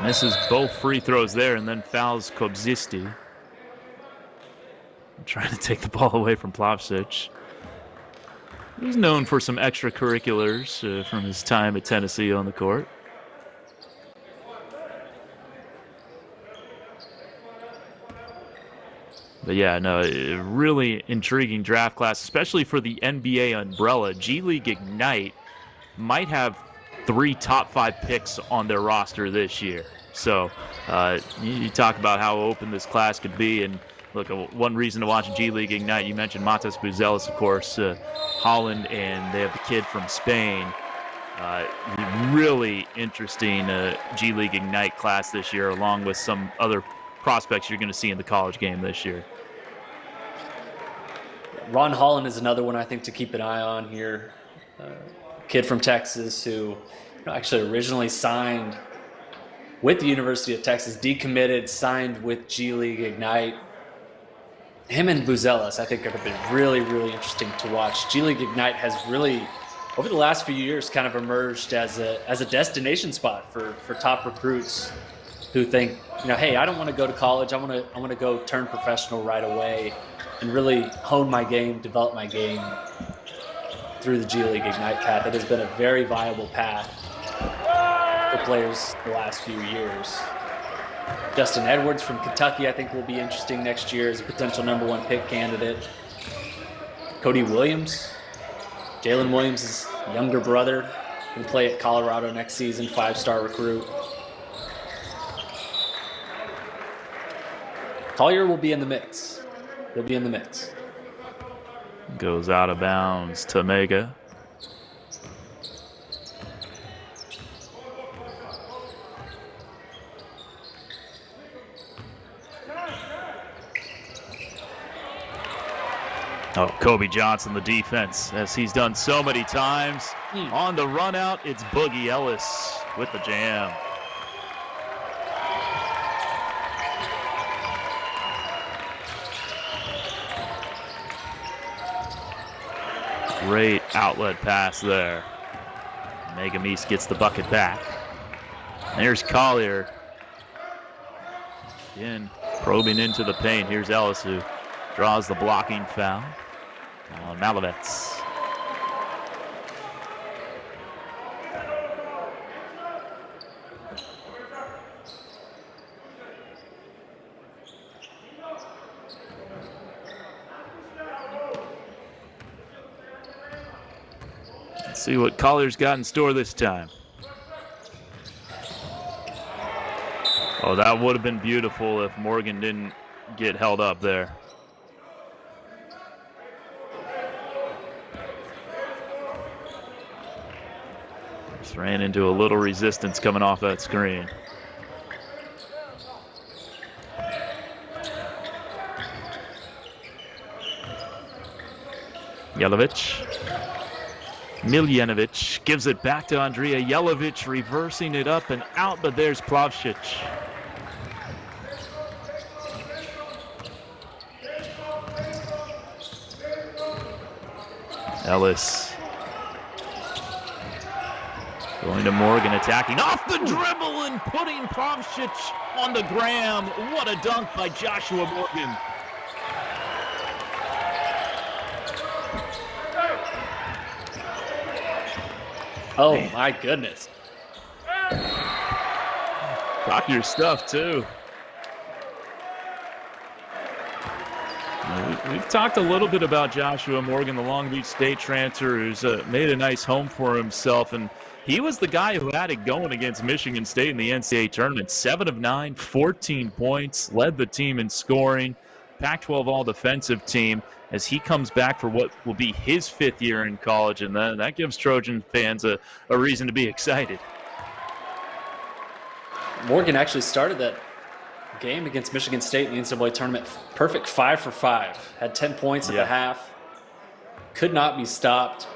Misses both free throws there and then fouls Kobzisti. Trying to take the ball away from Plavšić. He's known for some extracurriculars from his time at Tennessee on the court. But yeah, no, a really intriguing draft class, especially for the NBA umbrella. G League Ignite might have 3 top 5 picks on their roster this year. So you talk about how open this class could be. And look, one reason to watch G League Ignite, you mentioned Matas Buzelis, of course, Holland, and they have the kid from Spain. Really interesting G League Ignite class this year, along with some other prospects you're going to see in the college game this year. Ron Holland is another one I think to keep an eye on here. Kid from Texas who actually originally signed with the University of Texas, decommitted, signed with G League Ignite. Him and Buzelis, I think, have been really, really interesting to watch. G League Ignite has really, over the last few years, kind of emerged as a destination spot for top recruits who think, hey, I don't want to go to college. I want to go turn professional right away and really hone my game, develop my game through the G League Ignite path. That has been a very viable path for players the last few years. Justin Edwards from Kentucky, I think, will be interesting next year as a potential #1 pick candidate. Cody Williams, Jalen Williams' younger brother, will play at Colorado next season, 5-star recruit. Collier will be in the mix. He'll be in the mix. Goes out of bounds to Mega. Oh, Kobe Johnson, the defense, as he's done so many times. On the run out, it's Boogie Ellis with the jam. Great outlet pass there. Megamis gets the bucket back. There's Collier. Again, probing into the paint. Here's Ellis, who draws the blocking foul on Malovets. Let's see what Collier's got in store this time. Oh, that would have been beautiful if Morgan didn't get held up there. Just ran into a little resistance coming off that screen. Miljanovic gives it back to Andrea Jelovic, reversing it up and out, but there's Plavšić. Ellis going to Morgan, attacking off the dribble and putting Plavšić on the gram. What a dunk by Joshua Morgan. Oh, man. My goodness. Talk your stuff, too. We've talked a little bit about Joshua Morgan, the Long Beach State transfer, who's made a nice home for himself. And he was the guy who had it going against Michigan State in the NCAA tournament. 7 of 9, 14 points, led the team in scoring. Pac-12 all-defensive team as he comes back for what will be his 5th year in college. And that gives Trojan fans a reason to be excited. Morgan actually started that game against Michigan State in the NCAA tournament. Perfect 5 for 5. Had 10 points at the half. Could not be stopped.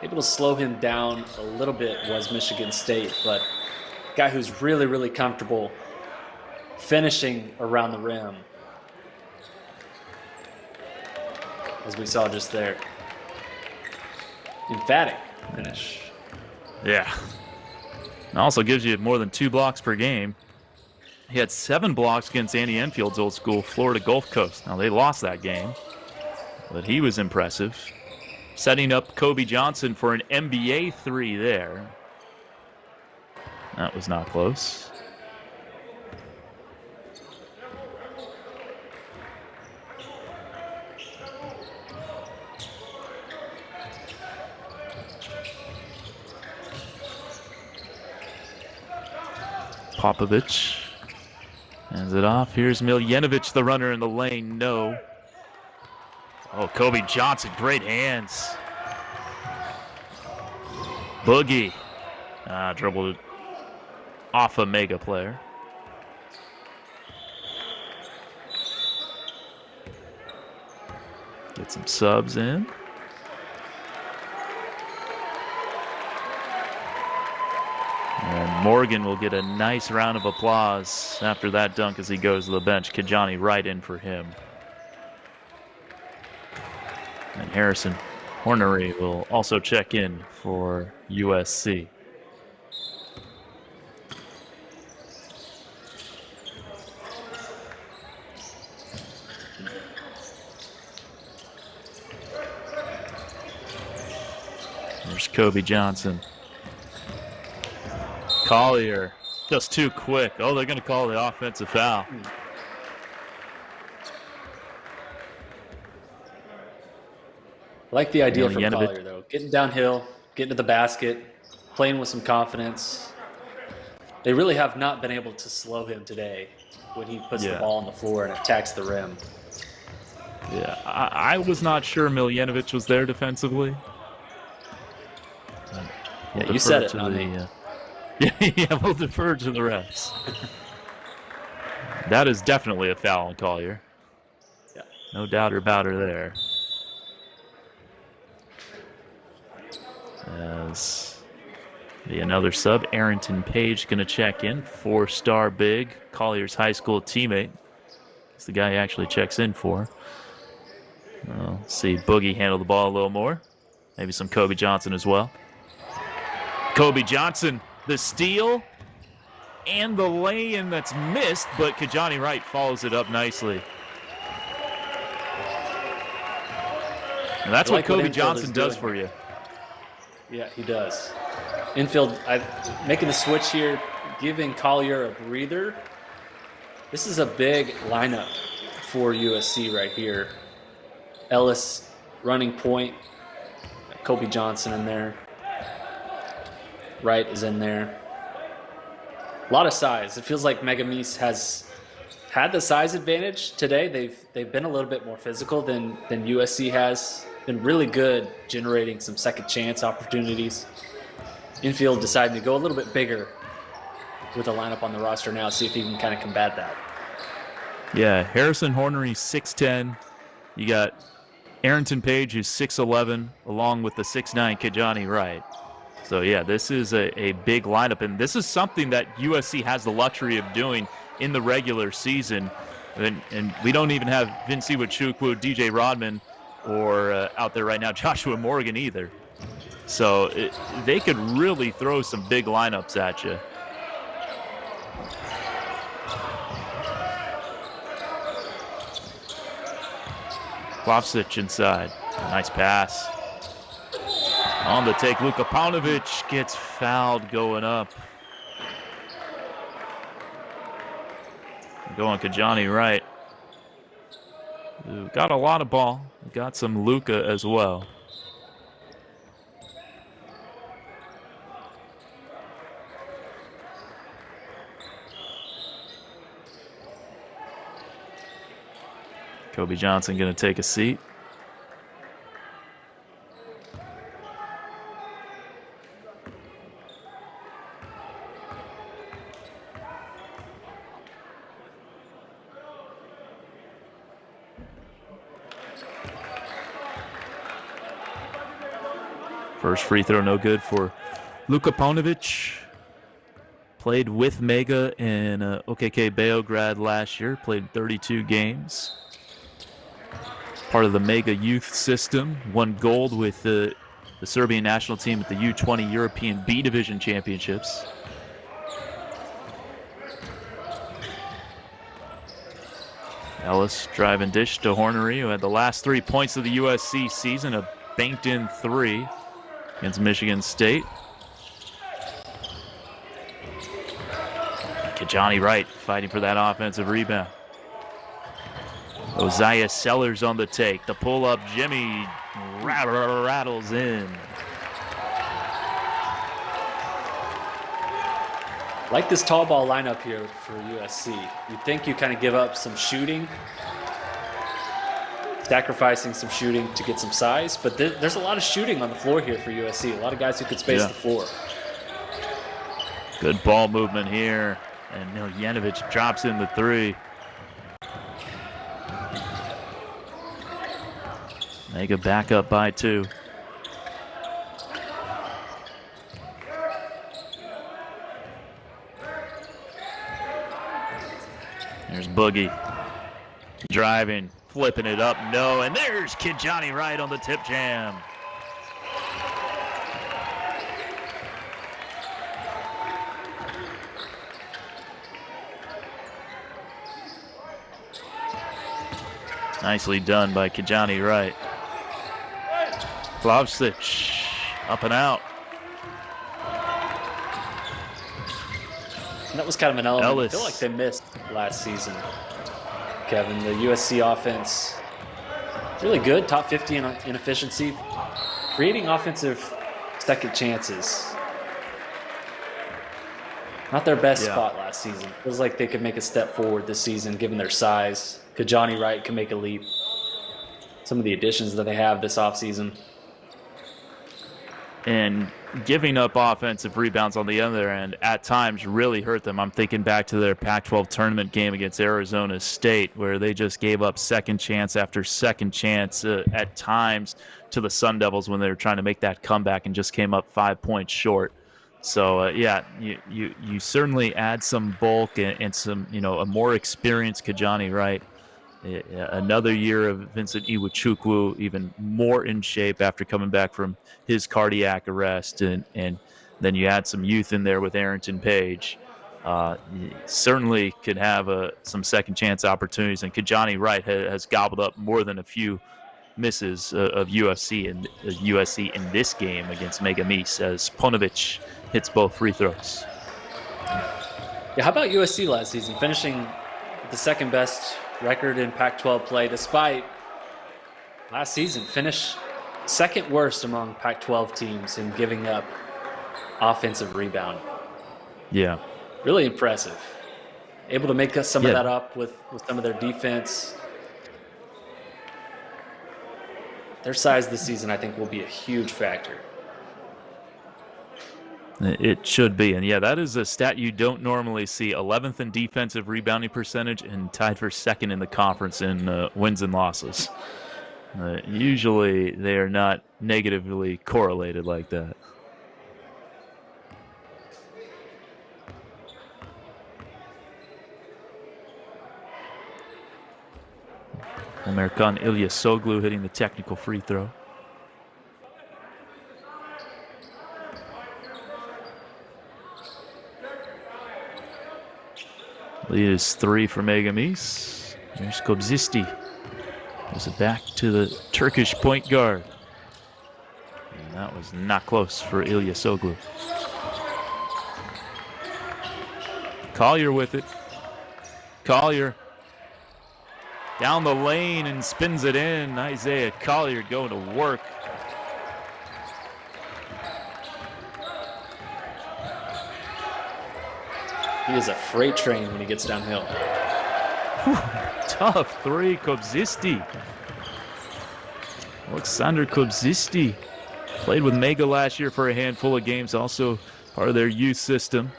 Able to slow him down a little bit was Michigan State, but a guy who's really, really comfortable finishing around the rim, as we saw just there. Emphatic finish. Yeah. And also gives you more than 2 blocks per game. He had 7 blocks against Andy Enfield's old school, Florida Gulf Coast. Now, they lost that game, but he was impressive. Setting up Kobe Johnson for an NBA 3 there. That was not close. Popovich hands it off. Here's Miljanovic, the runner in the lane. No. Oh, Kobe Johnson, great hands. Boogie. Dribbled off a mega player. Get some subs in. And Morgan will get a nice round of applause after that dunk as he goes to the bench. Kajani right in for him. And Harrison Hornery will also check in for USC. There's Kobe Johnson. Collier, just too quick. Oh, they're going to call the offensive foul. I like the idea from Collier, though. Getting downhill, getting to the basket, playing with some confidence. They really have not been able to slow him today when he puts the ball on the floor and attacks the rim. Yeah, I was not sure Miljanovic was there defensively. Yeah, you said it, not me. Yeah, we'll defer to the refs. That is definitely a foul on Collier. Yeah. No doubt about her there. as another sub. Arrington Page going to check in, 4-star big, Collier's high school teammate. It's the guy he actually checks in for. We'll see Boogie handle the ball a little more. Maybe some Kobe Johnson as well. Kobe Johnson, the steal and the lay-in that's missed, but Kijani Wright follows it up nicely. And that's what Kobe Johnson does for you. Yeah, he does. Infield making the switch here, giving Collier a breather. This is a big lineup for USC right here. Ellis running point. Kobe Johnson in there. Wright is in there. A lot of size. It feels like Megamis has had the size advantage today. They've been a little bit more physical than USC has. Been really good generating some second chance opportunities. Infield deciding to go a little bit bigger with a lineup on the roster now, see if he can kind of combat that. Yeah, Harrison Hornery, 6'10". You got Arrington Page, who's 6'11", along with the 6'9" Kijani Wright. So, yeah, this is a big lineup, and this is something that USC has the luxury of doing in the regular season. And we don't even have Vince Iwachukwu, DJ Rodman, or out there right now, Joshua Morgan either. So they could really throw some big lineups at you. Plavsic inside. Nice pass. On the take, Luka Paunovic gets fouled going up. Going Kijani Wright. Got a lot of ball. Got some Luka as well. Kobe Johnson going to take a seat. First free throw no good for Luka Paunovic. Played with Mega in OKK Beograd last year. Played 32 games. Part of the Mega youth system. Won gold with the Serbian national team at the U20 European B Division Championships. Ellis driving dish to Hornery, who had the last 3 points of the USC season, a banked-in 3 against Michigan State. Kijani Wright fighting for that offensive rebound. Oziah Sellers on the take. The pull-up, Jimmy rattles in. Like this tall ball lineup here for USC. You'd think you kind of give up some shooting, sacrificing some shooting to get some size, but there's a lot of shooting on the floor here for USC. A lot of guys who could space the floor. Good ball movement here, and Miljanovic drops in the 3. Mega back up by 2. There's Boogie. Driving, flipping it up, no, and there's Kijani Wright on the tip jam. Nicely done by Kijani Wright. Plavsic up and out. And that was kind of an element Ellis. I feel like they missed last season. Kevin, the USC offense, really good, top 50 in efficiency, creating offensive second chances. Not their best spot last season. Feels like they could make a step forward this season given their size. Kijani Wright can make a leap. Some of the additions that they have this offseason. And giving up offensive rebounds on the other end at times really hurt them. I'm thinking back to their Pac-12 tournament game against Arizona State, where they just gave up second chance after second chance at times to the Sun Devils when they were trying to make that comeback and just came up 5 points short. So you certainly add some bulk and some, a more experienced Kajani Wright. Another year of Vincent Iwuchukwu, even more in shape after coming back from his cardiac arrest, and then you add some youth in there with Arrington Page. Certainly could have some second chance opportunities, and Kajani Wright has gobbled up more than a few misses of USC in this game against Megamis as Ponovic hits both free throws. Yeah, how about USC last season, finishing the second best record in Pac-12 play, despite last season finished second worst among Pac-12 teams in giving up offensive rebound. Yeah. Really impressive. Able to make some of that up with some of their defense. Their size this season, I think, will be a huge factor. It should be. And, that is a stat you don't normally see. 11th in defensive rebounding percentage and tied for second in the conference in wins and losses. Usually they are not negatively correlated like that. Amerikan Ilyasoglu hitting the technical free throw. Lead is 3 for Megamis. Here's Kobzisti. Gives it back to the Turkish point guard. And that was not close for Ilyasoglu. Collier with it. Collier down the lane and spins it in. Isaiah Collier going to work. He is a freight train when he gets downhill. Tough three, Kobzisti. Alexander Kobzisti played with Mega last year for a handful of games, also part of their youth system.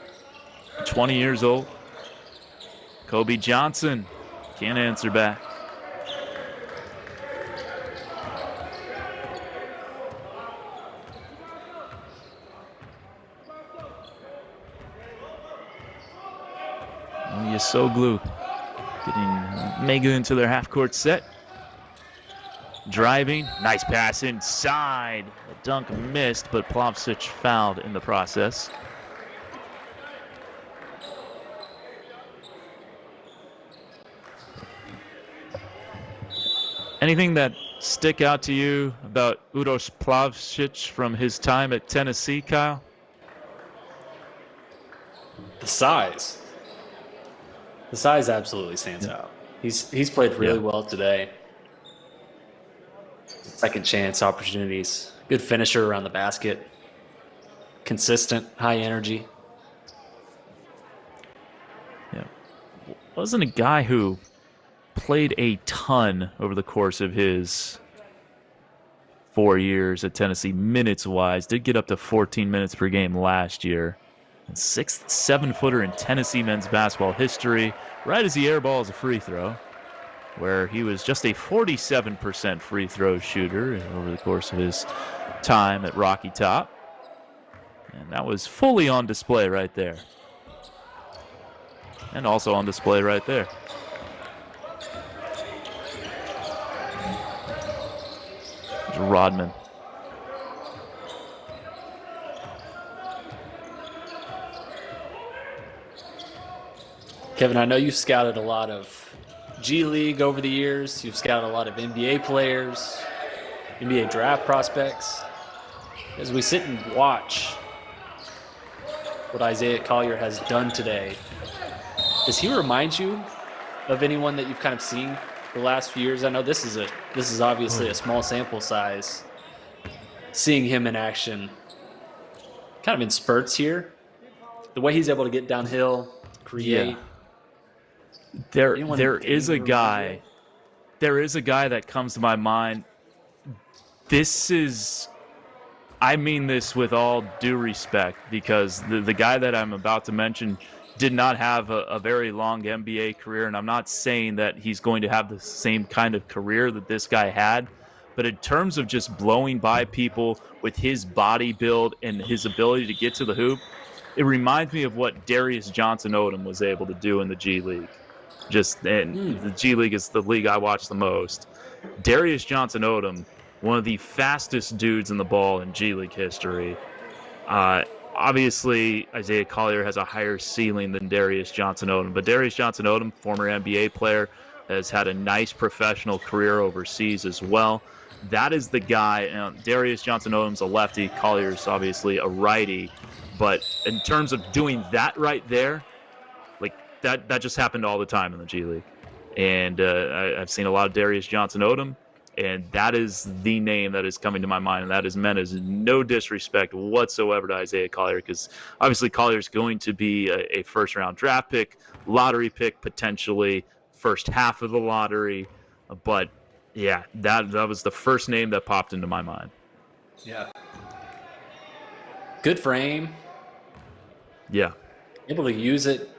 20 years old. Kobe Johnson can't answer back. Ilyasoglu getting Mega into their half-court set. Driving, nice pass inside. A dunk missed, but Plavsic fouled in the process. Anything that stick out to you about Uros Plavsic from his time at Tennessee, Kyle? The size. The size absolutely stands out. He's played really well today. Second chance opportunities. Good finisher around the basket. Consistent, high energy. Yeah. Wasn't a guy who played a ton over the course of his 4 years at Tennessee, minutes-wise. Did get up to 14 minutes per game last year. And 6th 7-footer in Tennessee men's basketball history, right as he airballs a free throw, where he was just a 47% free throw shooter over the course of his time at Rocky Top. And that was fully on display right there. And also on display right there. There's Rodman. Kevin, I know you've scouted a lot of G League over the years. You've scouted a lot of NBA players, NBA draft prospects. As we sit and watch what Isaiah Collier has done today, does he remind you of anyone that you've kind of seen the last few years? I know this is obviously a small sample size. Seeing him in action, kind of in spurts here, the way he's able to get downhill, create. Yeah. There is a guy that comes to my mind. This is I mean this with all due respect, because the guy that I'm about to mention did not have a very long NBA career, and I'm not saying that he's going to have the same kind of career that this guy had. But in terms of just blowing by people with his body build and his ability to get to the hoop, it reminds me of what Darius Johnson Odom was able to do in the G League. And the G League is the league I watch the most. Darius Johnson Odom, one of the fastest dudes in the ball in G League history. Obviously, Isaiah Collier has a higher ceiling than Darius Johnson Odom, but Darius Johnson Odom, former NBA player, has had a nice professional career overseas as well. That is the guy. Darius Johnson Odom's a lefty. Collier's obviously a righty. But in terms of doing that right there, like that just happened all the time in the G League. And I've seen a lot of Darius Johnson Odom, and that is the name that is coming to my mind, and that is meant as no disrespect whatsoever to Isaiah Collier, because obviously Collier is going to be a first-round draft pick, lottery pick potentially, first half of the lottery. But, yeah, that was the first name that popped into my mind. Yeah. Good frame. Yeah. Able to use it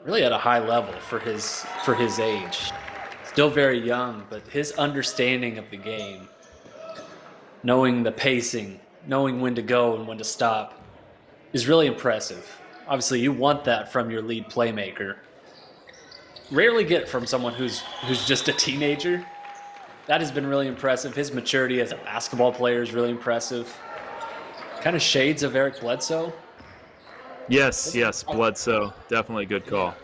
really at a high level for his age. Still very young, but his understanding of the game, knowing the pacing, knowing when to go and when to stop, is really impressive. Obviously, you want that from your lead playmaker. Rarely get it from someone who's just a teenager. That has been really impressive. His maturity as a basketball player is really impressive. Kind of shades of Eric Bledsoe. Yes, Bledsoe. Definitely a good call.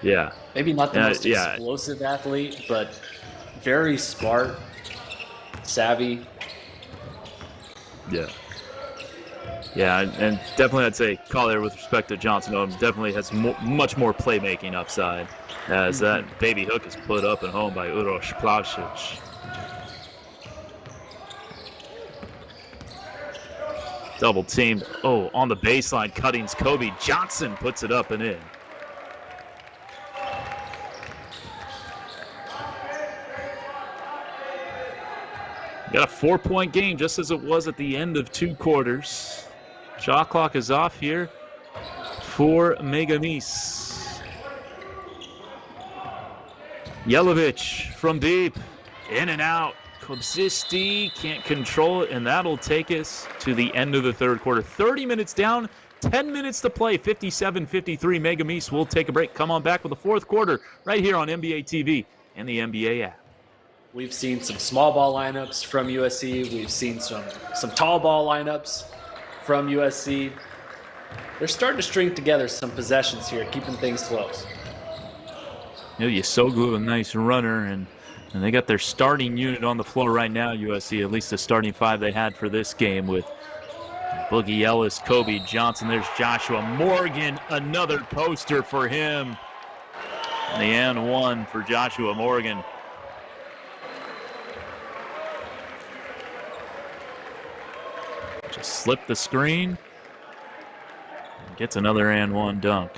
Yeah. Maybe not the most explosive athlete, but very smart, savvy. Yeah. Yeah, and definitely I'd say Collier, with respect to Johnson Odom, definitely has much more playmaking upside, as that baby hook is put up and home by Uroš Plavšić. Double teamed. Oh, on the baseline, cuttings. Kobe Johnson puts it up and in. Got a 4-point game, just as it was at the end of 2 quarters. Shot clock is off here for Megamis. Yelovich from deep, in and out. Kobzisti can't control it, and that'll take us to the end of the third quarter. 30 minutes down, 10 minutes to play, 57-53. Megamis will take a break. Come on back with the fourth quarter right here on NBA TV and the NBA app. We've seen some small ball lineups from USC. We've seen some tall ball lineups from USC. They're starting to string together some possessions here, keeping things close. Yesoglu, a nice runner, and they got their starting unit on the floor right now, USC, at least the starting 5 they had for this game, with Boogie Ellis, Kobe Johnson. There's Joshua Morgan, another poster for him. And the and one for Joshua Morgan. Just slip the screen. Gets another and one dunk.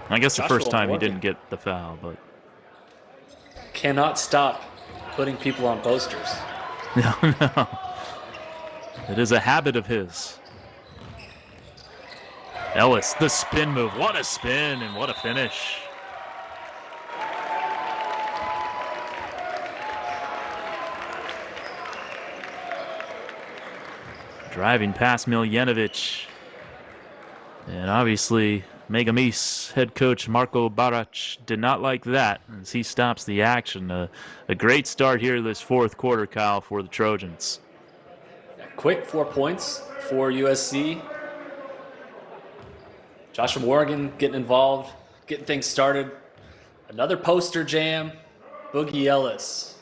I guess the first time he didn't get the foul, but cannot stop putting people on posters. No. It is a habit of his. Ellis, the spin move. What a spin and what a finish. Driving past Miljanovic. And obviously, Megamis head coach Marko Barac did not like that as he stops the action. A great start here this fourth quarter, Kyle, for the Trojans. Quick 4 points for USC. Joshua Morgan getting involved, getting things started. Another poster jam. Boogie Ellis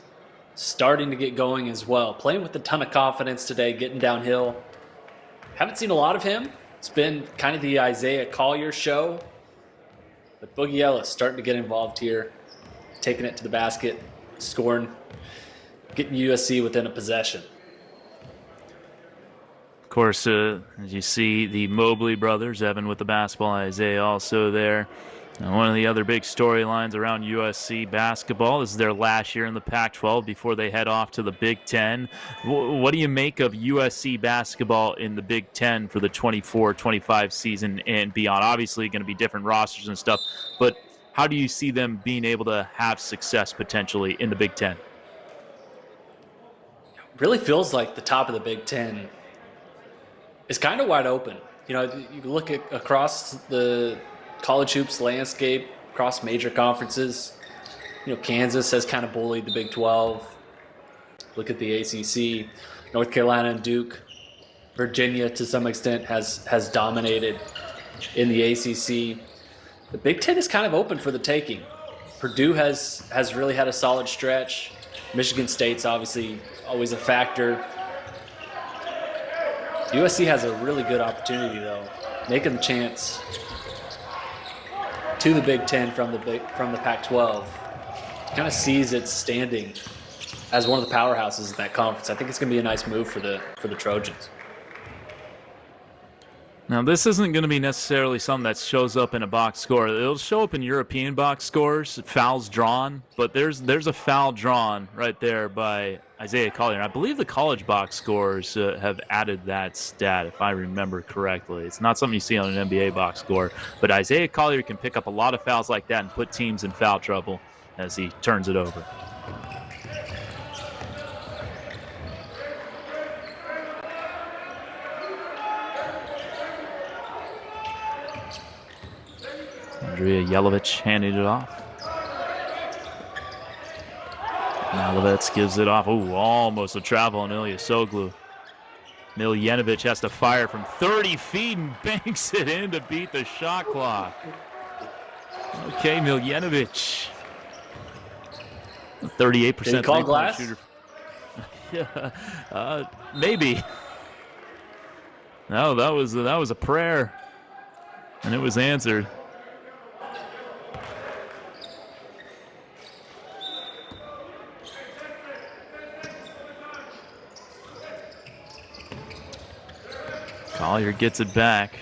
starting to get going as well. Playing with a ton of confidence today, getting downhill. Haven't seen a lot of him. It's been kind of the Isaiah Collier show. But Boogie Ellis starting to get involved here. Taking it to the basket, scoring, getting USC within a possession. Of course, as you see, the Mobley brothers, Evan with the basketball, Isaiah also there. Now, one of the other big storylines around USC basketball is their last year in the Pac-12 before they head off to the Big Ten. What do you make of USC basketball in the Big Ten for the 24-25 season and beyond? Obviously, going to be different rosters and stuff, but how do you see them being able to have success potentially in the Big Ten? Really feels like the top of the Big Ten is kind of wide open. You know, you look at across the college hoops landscape, across major conferences. You know, Kansas has kind of bullied the Big 12. Look at the ACC. North Carolina and Duke. Virginia, to some extent, has dominated in the ACC. The Big Ten is kind of open for the taking. Purdue has really had a solid stretch. Michigan State's obviously always a factor. USC has a really good opportunity, though, making the chance to the Big Ten from the Pac-12. Kind of sees its standing as one of the powerhouses in that conference. I think it's going to be a nice move for the Trojans. Now, this isn't going to be necessarily something that shows up in a box score. It'll show up in European box scores, fouls drawn, but there's a foul drawn right there by Isaiah Collier. And I believe the college box scores have added that stat, if I remember correctly. It's not something you see on an NBA box score, but Isaiah Collier can pick up a lot of fouls like that and put teams in foul trouble as he turns it over. Andrea Jelovic handing it off. Malovets gives it off. Oh, almost a travel on Ilyasoglu. Miljanovic has to fire from 30 feet and banks it in to beat the shot clock. Okay, Miljanovic. 38% three-point shooter. Yeah, maybe. No, that was a prayer, and it was answered. Collier gets it back.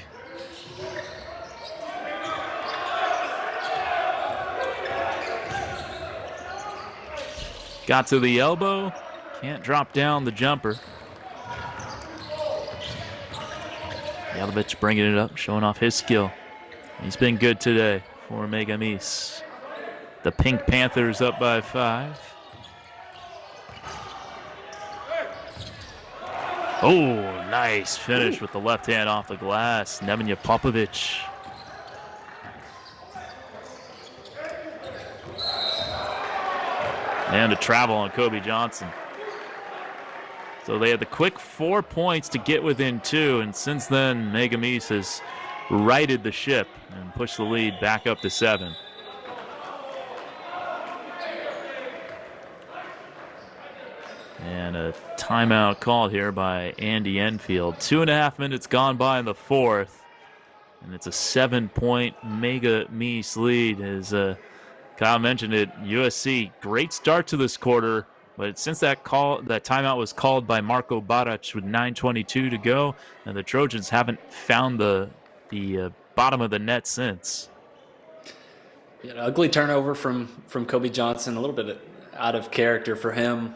Got to the elbow. Can't drop down the jumper. Jelovic bringing it up, showing off his skill. He's been good today for Megamis. The Pink Panthers up by 5. Oh, nice finish with the left hand off the glass. Nemanja Popovic. And a travel on Kobe Johnson. So they had the quick 4 points to get within 2, and since then, Megamis has righted the ship and pushed the lead back up to 7. And a timeout called here by Andy Enfield. 2.5 minutes gone by in the fourth. And it's a 7-point Megamis lead. As Kyle mentioned it, USC, great start to this quarter. But since that timeout was called by Marko Barac with 9:22 to go, and the Trojans haven't found the bottom of the net since. Yeah, an ugly turnover from Kobe Johnson, a little bit out of character for him.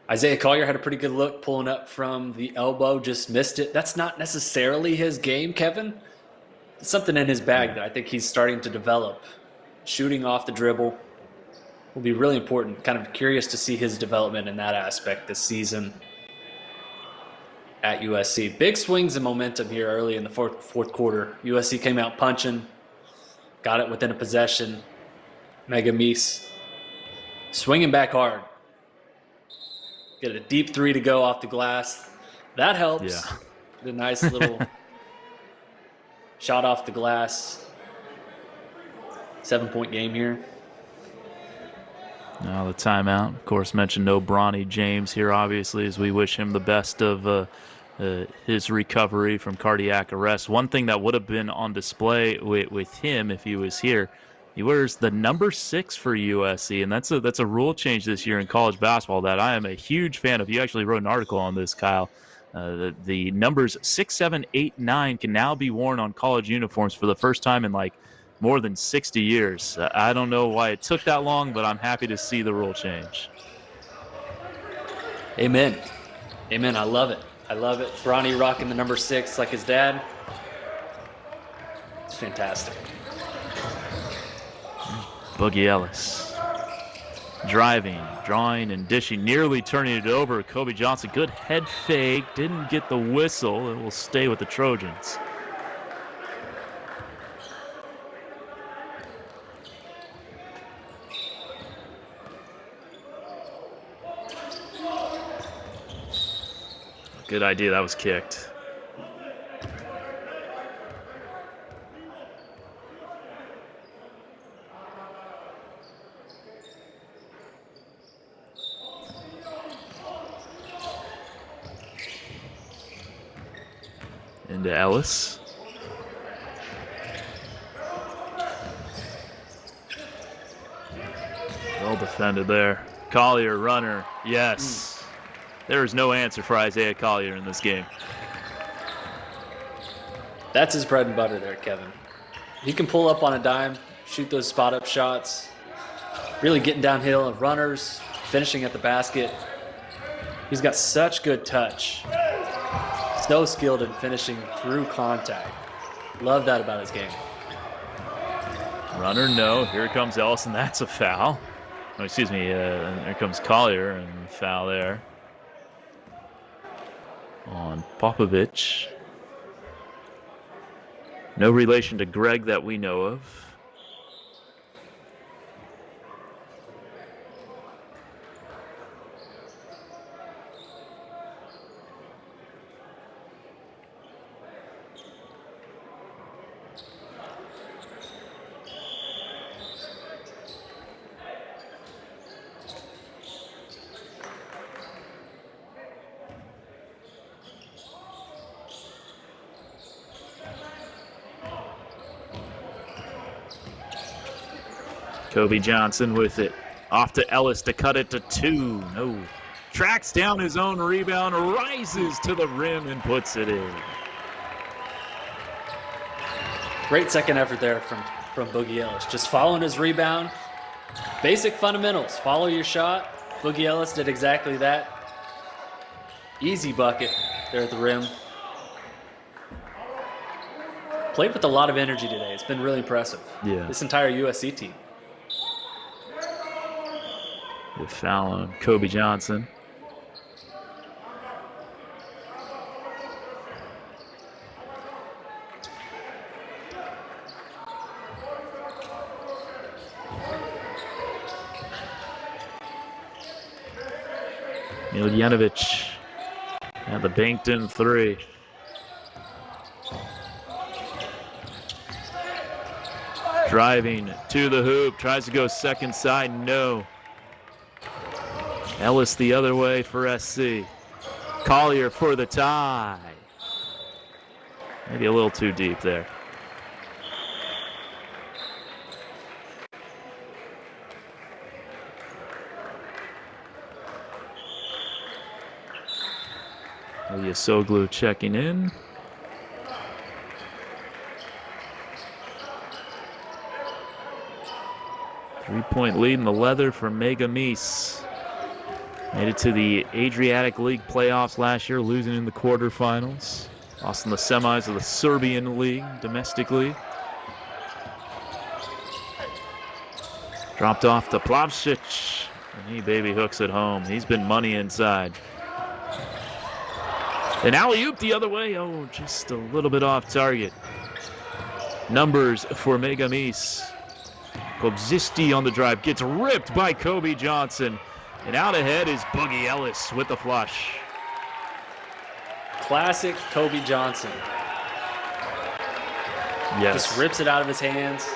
Isaiah Collier had a pretty good look pulling up from the elbow, just missed it. That's not necessarily his game, Kevin. It's something in his bag that I think he's starting to develop. Shooting off the dribble will be really important. Kind of curious to see his development in that aspect this season at USC. Big swings and momentum here early in the fourth quarter. USC came out punching, got it within a possession. Megamis swinging back hard. Get a deep 3 to go off the glass. That helps. Yeah. The nice little shot off the glass. 7-point game here. Now the timeout. Of course, mentioned no Bronny James here, obviously, as we wish him the best of his recovery from cardiac arrest. One thing that would have been on display with him if he was here, he wears the number 6 for USC, and that's a rule change this year in college basketball that I am a huge fan of. You actually wrote an article on this, Kyle. The numbers 6, 7, 8, 9 can now be worn on college uniforms for the first time in like more than 60 years. I don't know why it took that long, but I'm happy to see the rule change. Amen. Amen. I love it. I love it. Bronny rocking the number 6 like his dad. It's fantastic. Boogie Ellis. Driving, drawing, and dishing, nearly turning it over. Kobe Johnson, good head fake. Didn't get the whistle. It will stay with the Trojans. Good idea. That was kicked. Into Ellis. Well defended there. Collier, runner. Yes. There is no answer for Isaiah Collier in this game. That's his bread and butter there, Kevin. He can pull up on a dime, shoot those spot-up shots, really getting downhill and runners, finishing at the basket. He's got such good touch. So skilled in finishing through contact. Love that about his game. Runner, no. Here comes Ellis, and that's a foul. Oh, excuse me. Here comes Collier, and foul there on Popovich. No relation to Greg that we know of. Kobe Johnson with it. Off to Ellis to cut it to 2. No. Tracks down his own rebound, rises to the rim, and puts it in. Great second effort there from Boogie Ellis. Just following his rebound. Basic fundamentals. Follow your shot. Boogie Ellis did exactly that. Easy bucket there at the rim. Played with a lot of energy today. It's been really impressive. Yeah. This entire USC team. The foul on Kobe Johnson. Miljanovic and the banked in 3. Driving to the hoop, tries to go second side, no. Ellis the other way for SC. Collier for the tie. Maybe a little too deep there. Soglu checking in. Three-point lead in the leather for Mykonos. Made it to the Adriatic League playoffs last year, losing in the quarterfinals. Lost in the semis of the Serbian League, domestically. Dropped off to Plavšić, and he baby hooks it home. He's been money inside. An alley-oop the other way. Oh, just a little bit off target. Numbers for Mykonos. Kobzisti on the drive. Gets ripped by Kobe Johnson. And out ahead is Boogie Ellis with the flush. Classic Kobe Johnson. Yes. Just rips it out of his hands.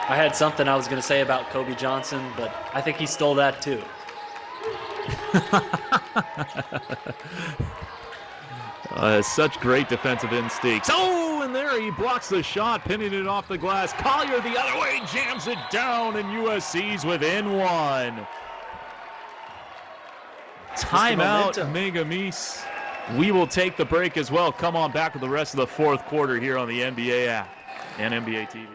I had something I was going to say about Kobe Johnson, but I think he stole that too. Such great defensive instincts. Oh, and there he blocks the shot, pinning it off the glass. Collier the other way, jams it down, and USC's within 1. Timeout, Mykonos. We will take the break as well. Come on back with the rest of the fourth quarter here on the NBA app and NBA TV.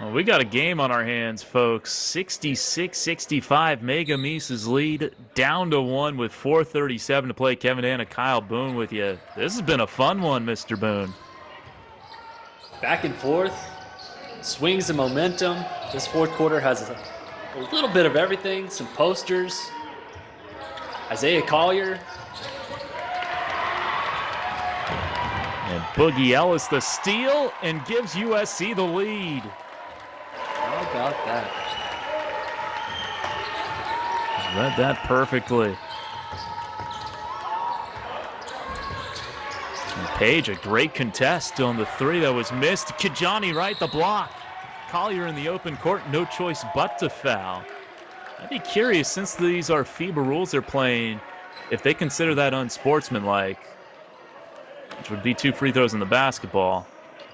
Well, we got a game on our hands, folks. 66-65, Mega Misa's lead, down to 1 with 4:37 to play. Kevin Anna, Kyle Boone with you. This has been a fun one, Mr. Boone. Back and forth, swings and momentum. This fourth quarter has a little bit of everything, some posters. Isaiah Collier. And Boogie Ellis the steal and gives USC the lead. How about that? Read that perfectly. And Page, a great contest on the three that was missed. Kijani right the block. Collier in the open court, no choice but to foul. I'd be curious, since these are FIBA rules they're playing, if they consider that unsportsmanlike, which would be 2 free throws in the basketball.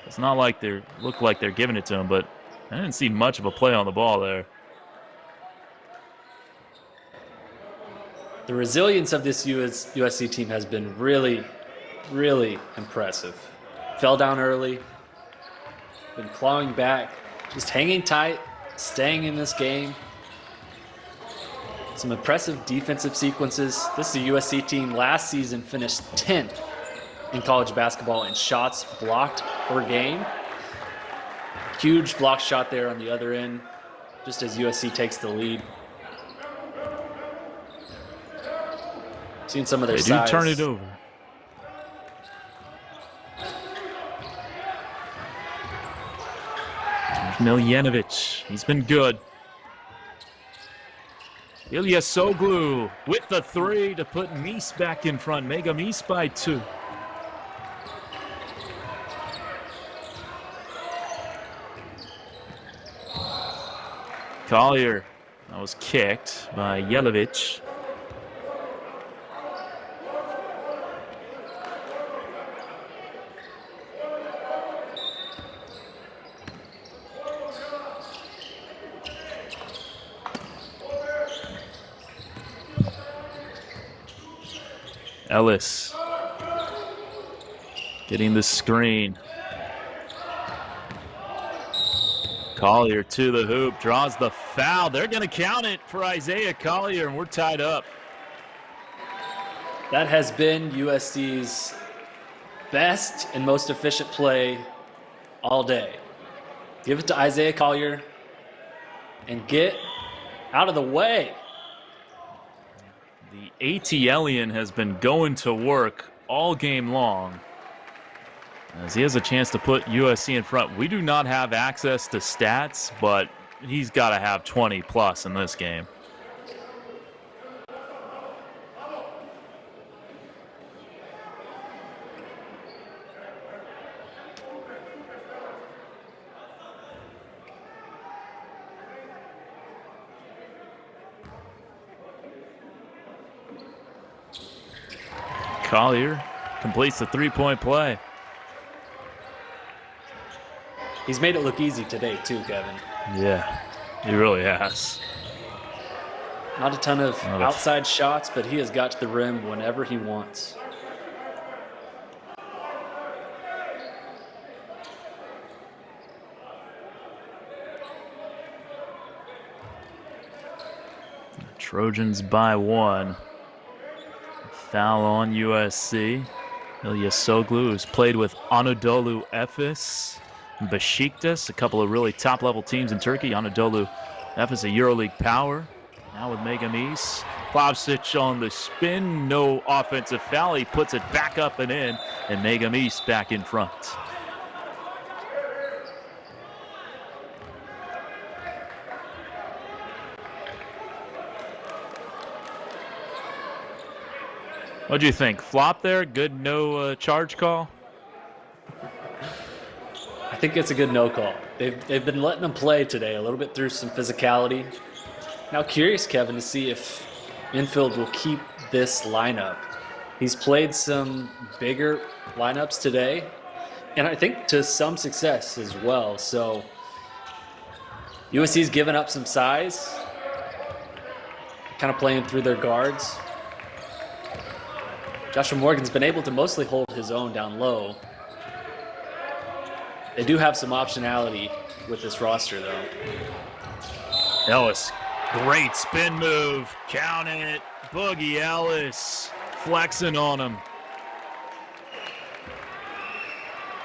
It's not like they look like they're giving it to him, but I didn't see much of a play on the ball there. The resilience of this USC team has been really, really impressive. Fell down early, been clawing back, just hanging tight, staying in this game. Some impressive defensive sequences. This is a USC team last season finished 10th in college basketball in shots blocked per game. Huge block shot there on the other end, just as USC takes the lead. Seen some of their size. They do turn it over. Miljanovic, he's been good. Ilyasoglu with the three to put Mies back in front. Mega Mies by 2. Collier, that was kicked by Yelovich. Ellis getting the screen. Collier to the hoop, draws the foul. They're going to count it for Isaiah Collier, and we're tied up. That has been USC's best and most efficient play all day. Give it to Isaiah Collier and get out of the way. The ATLian has been going to work all game long, as he has a chance to put USC in front. We do not have access to stats, but he's got to have 20 plus in this game. Collier completes the three-point play. He's made it look easy today too, Kevin. Yeah, he really has. Not a ton of outside shots, but he has got to the rim whenever he wants. Trojans by 1. Foul on USC. Ilyasoglu, who's played with Anadolu Efes, Besiktas, a couple of really top-level teams in Turkey. Anadolu Efes, a EuroLeague power. Now with Mega Mies. Plavsic on the spin. No offensive foul. He puts it back up and in, and Mega Mies back in front. What'd you think? Flop there? Good no charge call? I think it's a good no call. They've been letting him play today a little bit through some physicality. Now curious, Kevin, to see if Infield will keep this lineup. He's played some bigger lineups today, and I think to some success as well. So USC's given up some size, kind of playing through their guards. Joshua Morgan's been able to mostly hold his own down low. They do have some optionality with this roster, though. Ellis, great spin move. Count it. Boogie Ellis flexing on him.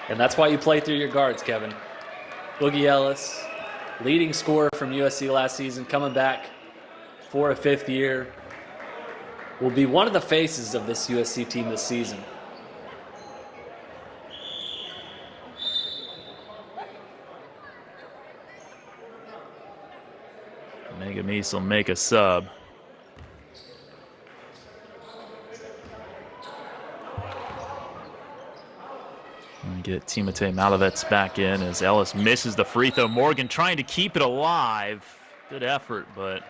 And that's why you play through your guards, Kevin. Boogie Ellis, leading scorer from USC last season, coming back for a 5th year, will be one of the faces of this USC team this season. Megamise will make a sub. And get Timotei Malovets back in as Ellis misses the free throw. Morgan trying to keep it alive. Good effort, but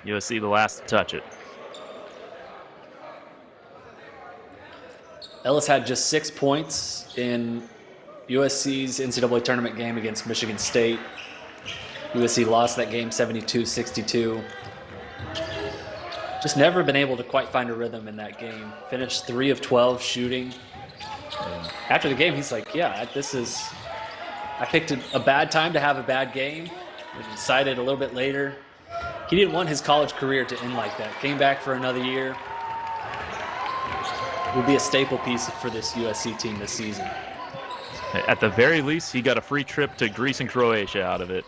USC the last to touch it. Ellis had just 6 points in USC's NCAA tournament game against Michigan State. USC lost that game 72-62. Just never been able to quite find a rhythm in that game. Finished 3 of 12 shooting. After the game, he's like, yeah, I picked a bad time to have a bad game. We decided a little bit later. He didn't want his college career to end like that. Came back for another year. Will be a staple piece for this USC team this season. At the very least, he got a free trip to Greece and Croatia out of it.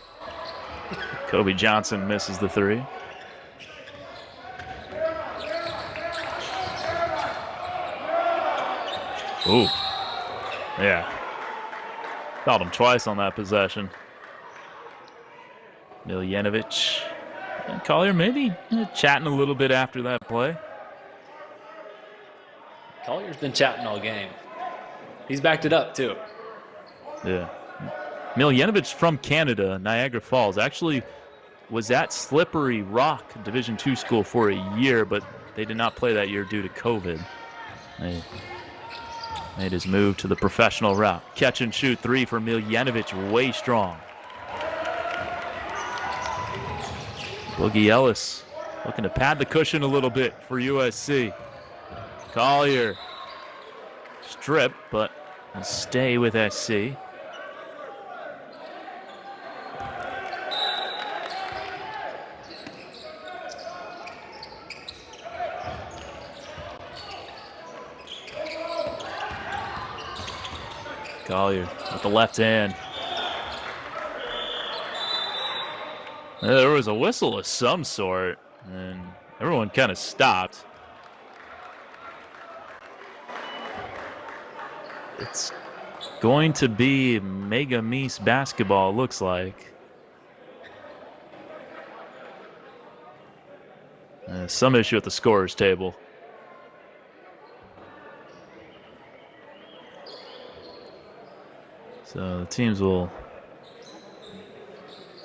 Kobe Johnson misses the 3. Ooh. Yeah. Fouled him twice on that possession. Miljanovic and Collier maybe chatting a little bit after that play. Collier's been chatting all game. He's backed it up, too. Yeah. Miljanovic from Canada, Niagara Falls, actually was at Slippery Rock Division II school for a year, but they did not play that year due to COVID. They made his move to the professional route. Catch and shoot 3 for Miljanovic, way strong. Boogie Ellis looking to pad the cushion a little bit for USC. Collier strip, but will stay with SC. Collier with the left hand. There was a whistle of some sort, and everyone kind of stopped. It's going to be Megamise basketball, looks like. Some issue at the scorer's table. So the teams will,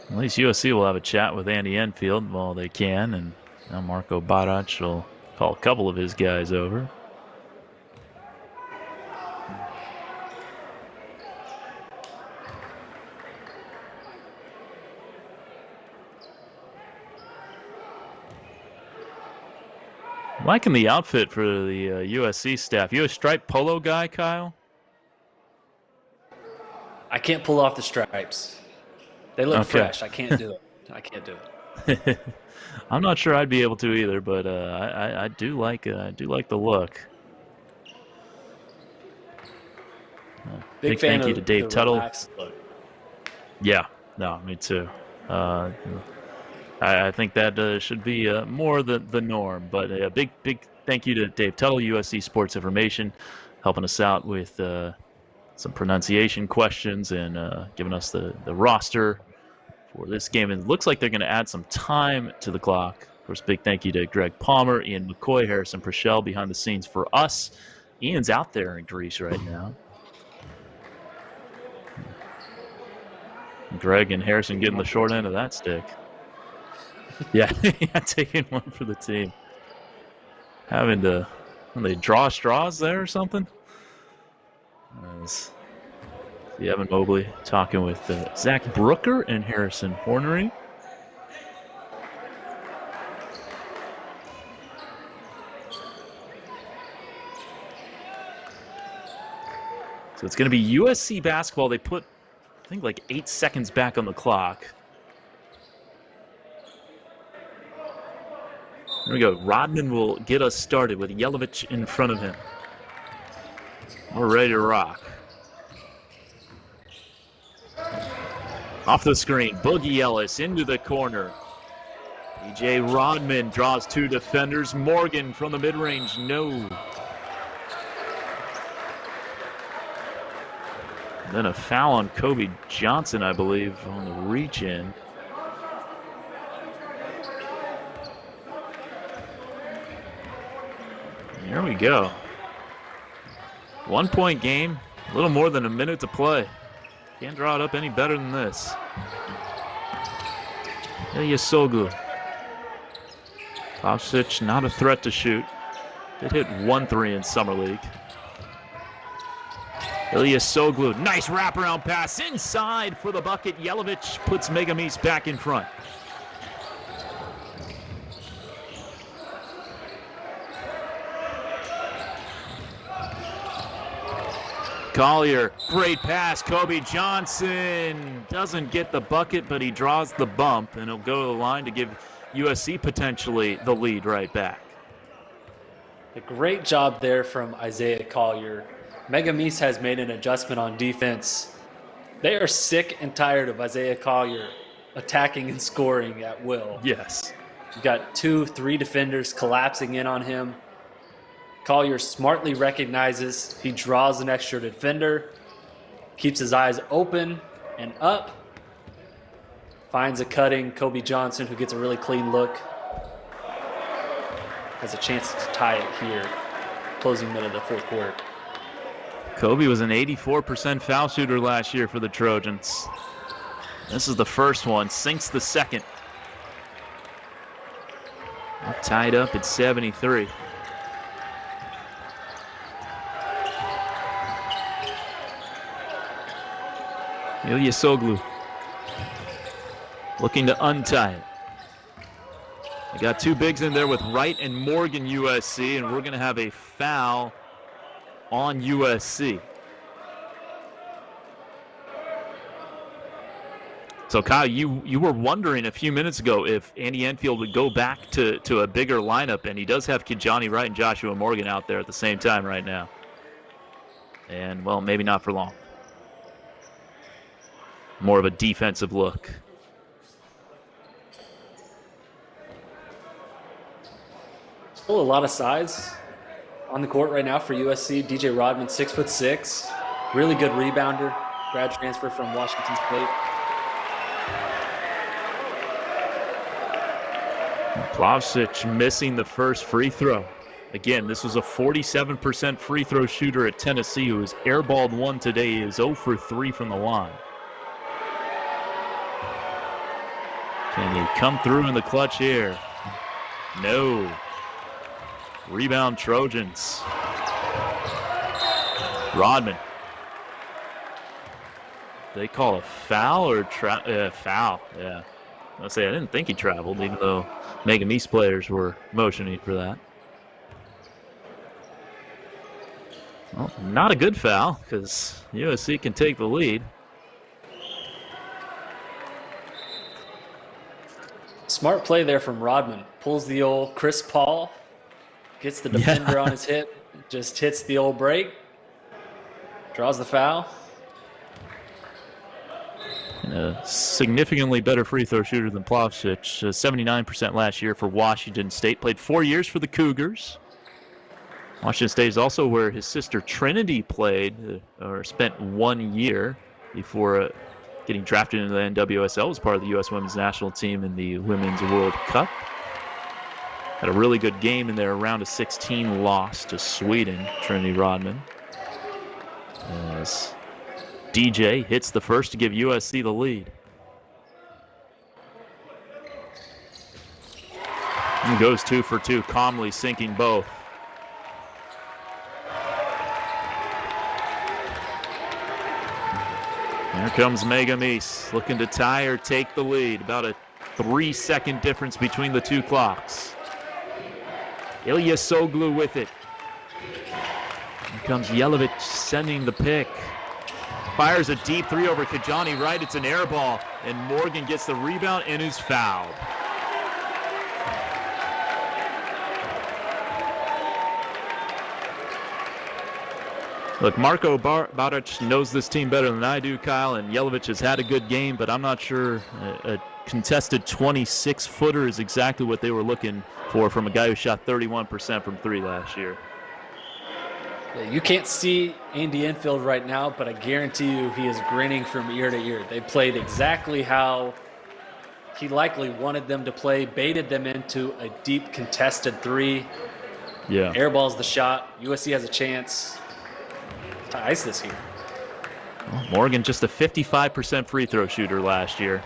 at least USC will have a chat with Andy Enfield while they can, and now Marco Barac will call a couple of his guys over. Liking the outfit for the USC staff. You a striped polo guy, Kyle? I can't pull off the stripes. They look fresh. I can't do it. I'm not sure I'd be able to either, but I do like the look. Big thank you to Dave Tuttle. Yeah, no, me too. I think that should be more the norm. But a big thank you to Dave Tuttle, USC Sports Information, helping us out with some pronunciation questions and giving us the roster for this game. And it looks like they're going to add some time to the clock. Of course, big thank you to Greg Palmer, Ian McCoy, Harrison Purcell behind the scenes for us. Ian's out there in Greece right now. Greg and Harrison getting the short end of that stick. Yeah, taking one for the team. Having to, they draw straws there or something? See Evan Mobley talking with Zach Brooker and Harrison Hornery. So it's going to be USC basketball. They put, I think, like 8 seconds back on the clock. There we go. Rodman will get us started with Yelovich in front of him. We're ready to rock. Off the screen, Boogie Ellis into the corner. DJ Rodman draws 2 defenders. Morgan from the mid-range, no. Then a foul on Kobe Johnson, I believe, on the reach-in. Here we go. 1-point game, a little more than a minute to play. Can't draw it up any better than this. Ilyasoglu. Plavšić not a threat to shoot. Did hit 1 3 in Summer League. Ilyasoglu, nice wraparound pass inside for the bucket. Yelovich puts Megamis back in front. Collier, great pass. Kobe Johnson doesn't get the bucket, but he draws the bump, and he'll go to the line to give USC potentially the lead right back. A great job there from Isaiah Collier. Megamis has made an adjustment on defense. They are sick and tired of Isaiah Collier attacking and scoring at will. Yes. You've got 2, 3 defenders collapsing in on him. Collier smartly recognizes he draws an extra defender, keeps his eyes open and up, finds a cutting Kobe Johnson who gets a really clean look. Has a chance to tie it here, closing minute of the 4th quarter. Kobe was an 84% foul shooter last year for the Trojans. This is the first one, sinks the second. Tied up at 73. Ilyasoglu looking to untie it. We got 2 bigs in there with Wright and Morgan, USC, and we're going to have a foul on USC. So, Kyle, you were wondering a few minutes ago if Andy Enfield would go back to a bigger lineup, and he does have Kijani Wright and Joshua Morgan out there at the same time right now. And, well, maybe not for long. More of a defensive look. Still a lot of size on the court right now for USC. DJ Rodman, 6'6", really good rebounder. Grad transfer from Washington State. Plavšić missing the first free throw. Again, this was a 47% free throw shooter at Tennessee who has airballed 1 today. He is 0 for 3 from the line. Can he come through in the clutch here? No. Rebound Trojans. Rodman. They call a foul or foul? Yeah. I didn't think he traveled, even though Megamis players were motioning for that. Well, not a good foul because USC can take the lead. Smart play there from Rodman. Pulls the old Chris Paul, gets the defender on his hip, just hits the old break, draws the foul. And a significantly better free throw shooter than Plavšić. 79% last year for Washington State. Played 4 years for the Cougars. Washington State is also where his sister Trinity played, or spent 1 year before getting drafted into the NWSL as part of the U.S. Women's National Team in the Women's World Cup. Had a really good game in their round of 16 loss to Sweden, Trinity Rodman. As DJ hits the first to give USC the lead. He goes 2 for 2, calmly sinking both. Here comes Megamis, looking to tie or take the lead. About a 3-second difference between the 2 clocks. Ilyasoglu with it. Here comes Yelovich sending the pick. Fires a deep three over Kajani right. It's an air ball, and Morgan gets the rebound and is fouled. Look, Marko Baric knows this team better than I do, Kyle, and Jelavic has had a good game, but I'm not sure a contested 26-footer is exactly what they were looking for from a guy who shot 31% from three last year. Yeah, you can't see Andy Enfield right now, but I guarantee you he is grinning from ear to ear. They played exactly how he likely wanted them to play, baited them into a deep contested three. Yeah. Airballs the shot. USC has a chance to ice this here. Well, Morgan just a 55% free throw shooter last year.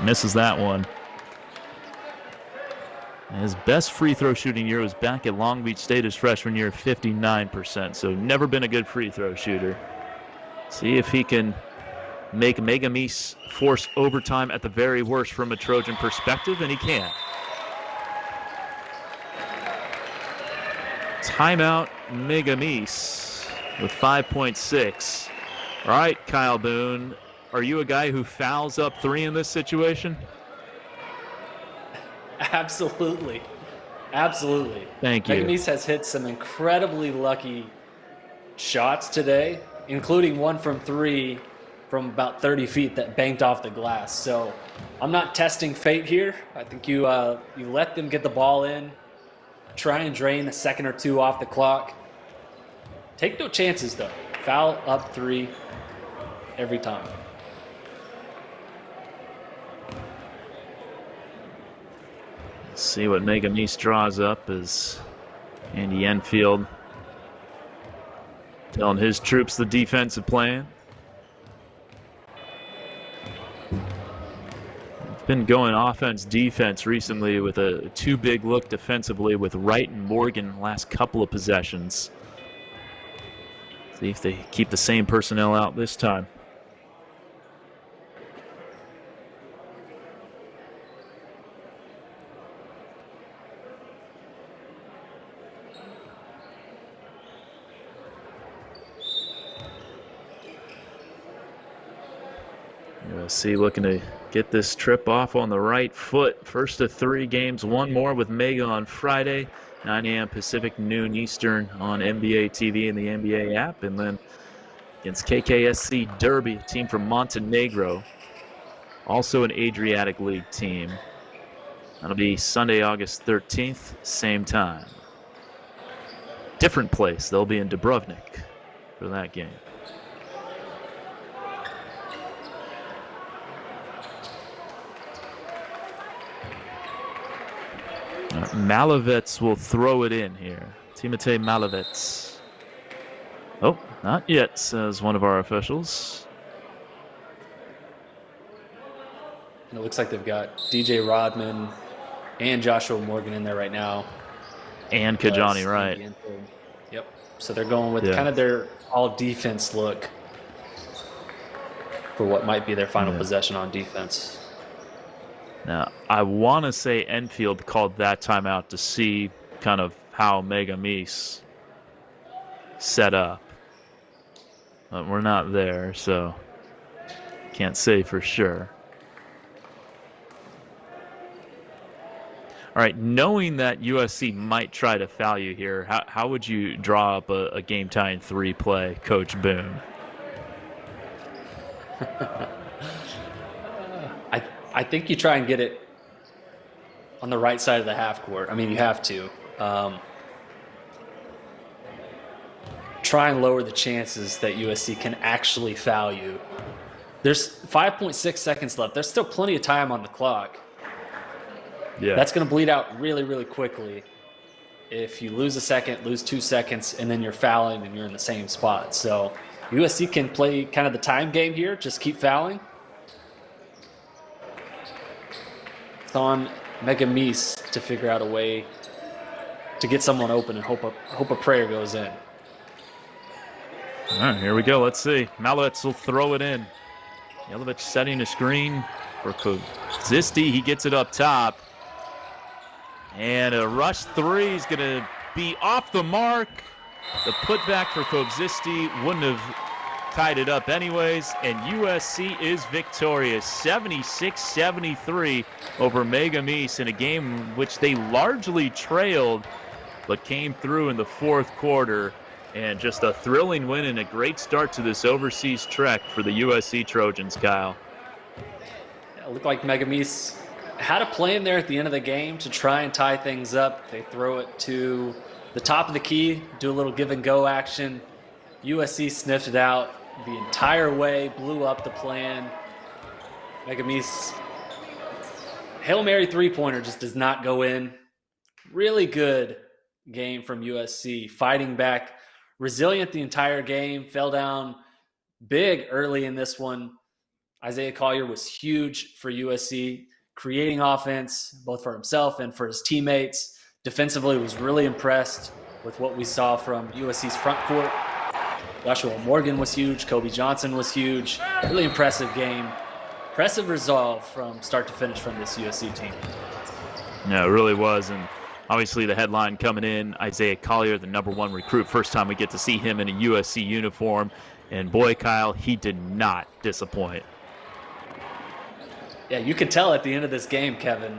Misses that one. His best free throw shooting year was back at Long Beach State his freshman year, 59%. So never been a good free throw shooter. See if he can make Megamis force overtime at the very worst from a Trojan perspective, and he can. Timeout Megamis with 5.6. All right, Kyle Boone, are you a guy who fouls up three in this situation? Absolutely. Absolutely. Thank you. Megamis has hit some incredibly lucky shots today, including one from three from about 30 feet that banked off the glass. So I'm not testing fate here. I think you let them get the ball in, try and drain a second or two off the clock. Take no chances, though. Foul up three every time. Let's see what Megamis draws up as Andy Enfield telling his troops the defensive plan. It's been going offense-defense recently with a too big look defensively with Wright and Morgan the last couple of possessions. See if they keep the same personnel out this time. USC looking to get this trip off on the right foot. First of three games, one more with Mega on Friday. 9 a.m. Pacific, noon Eastern on NBA TV and the NBA app. And then against KKSC Derby, a team from Montenegro, also an Adriatic League team. That'll be Sunday, August 13th, same time. Different place. They'll be in Dubrovnik for that game. Malavets will throw it in here. Timotei Malavets. Oh, not yet, says one of our officials. It looks like they've got DJ Rodman and Joshua Morgan in there right now. And Kajani, right. Yep. So they're going with kind of their all-defense look for what might be their final possession on defense. Now, I want to say Enfield called that timeout to see kind of how Megamis set up. But we're not there, so can't say for sure. All right, knowing that USC might try to foul you here, how would you draw up a game-tying three play, Coach Boone? I think you try and get it on the right side of the half court. I mean, you have to. Try and lower the chances that USC can actually foul you. There's 5.6 seconds left. There's still plenty of time on the clock. Yeah. That's going to bleed out really, really quickly if you lose a second, lose 2 seconds, and then you're fouling and you're in the same spot. So USC can play kind of the time game here, just keep fouling. It's on Megamis to figure out a way to get someone open and hope a prayer goes in. All right, here we go. Let's see. Malovitz will throw it in. Jelavic setting a screen for Kozisti. He gets it up top. And a rush three is going to be off the mark. The putback for Kozisti wouldn't have tied it up anyways, and USC is victorious 76-73 over Megamis in a game in which they largely trailed but came through in the fourth quarter. And just a thrilling win and a great start to this overseas trek for the USC Trojans, Kyle. It looked like Megamis had a plan there at the end of the game to try and tie things up. They throw it to the top of the key, do a little give and go action. USC sniffed it out the entire way, blew up the plan. Megamis Hail Mary three-pointer just does not go in. Really good game from USC, fighting back, resilient the entire game, fell down big early in this one. Isaiah Collier was huge for USC, creating offense both for himself and for his teammates. Defensively, was really impressed with what we saw from USC's front court. Joshua Morgan was huge. Kobe Johnson was huge. Really impressive game. Impressive resolve from start to finish from this USC team. Yeah, it really was. And obviously the headline coming in, Isaiah Collier, the #1 recruit. First time we get to see him in a USC uniform. And boy, Kyle, he did not disappoint. Yeah, you could tell at the end of this game, Kevin,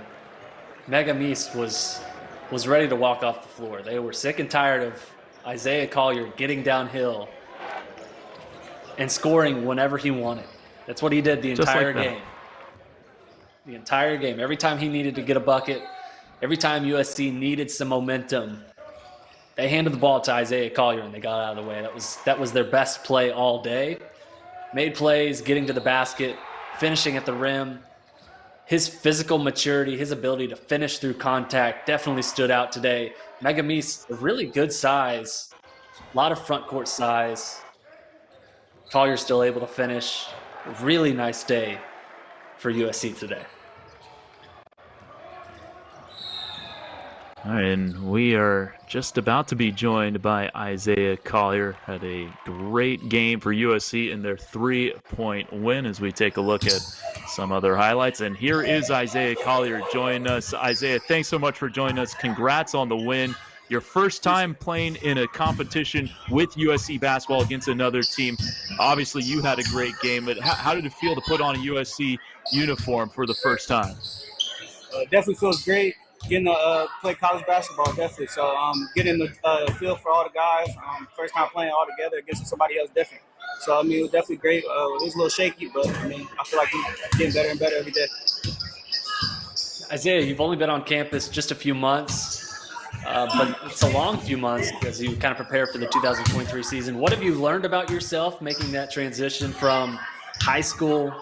Megamis was ready to walk off the floor. They were sick and tired of Isaiah Collier getting downhill and scoring whenever he wanted. That's what he did the entire game. The entire game. Every time he needed to get a bucket, every time USC needed some momentum, they handed the ball to Isaiah Collier and they got out of the way. That was their best play all day. Made plays, getting to the basket, finishing at the rim. His physical maturity, his ability to finish through contact definitely stood out today. Megamis, a really good size, a lot of front court size. Collier's still able to finish. A really nice day for USC today. All right, and we are just about to be joined by Isaiah Collier. Had a great game for USC in their 3-point win as we take a look at some other highlights. And here is Isaiah Collier joining us. Isaiah, thanks so much for joining us. Congrats on the win. Your first time playing in a competition with USC basketball against another team. Obviously, you had a great game, but how did it feel to put on a USC uniform for the first time? Definitely feels great. Getting to play college basketball, definitely. So getting the feel for all the guys, first time playing all together against somebody else different. So, I mean, it was definitely great. It was a little shaky, but, I mean, I feel like we're getting better and better every day. Isaiah, you've only been on campus just a few months, but it's a long few months because you kind of prepare for the 2023 season. What have you learned about yourself making that transition from high school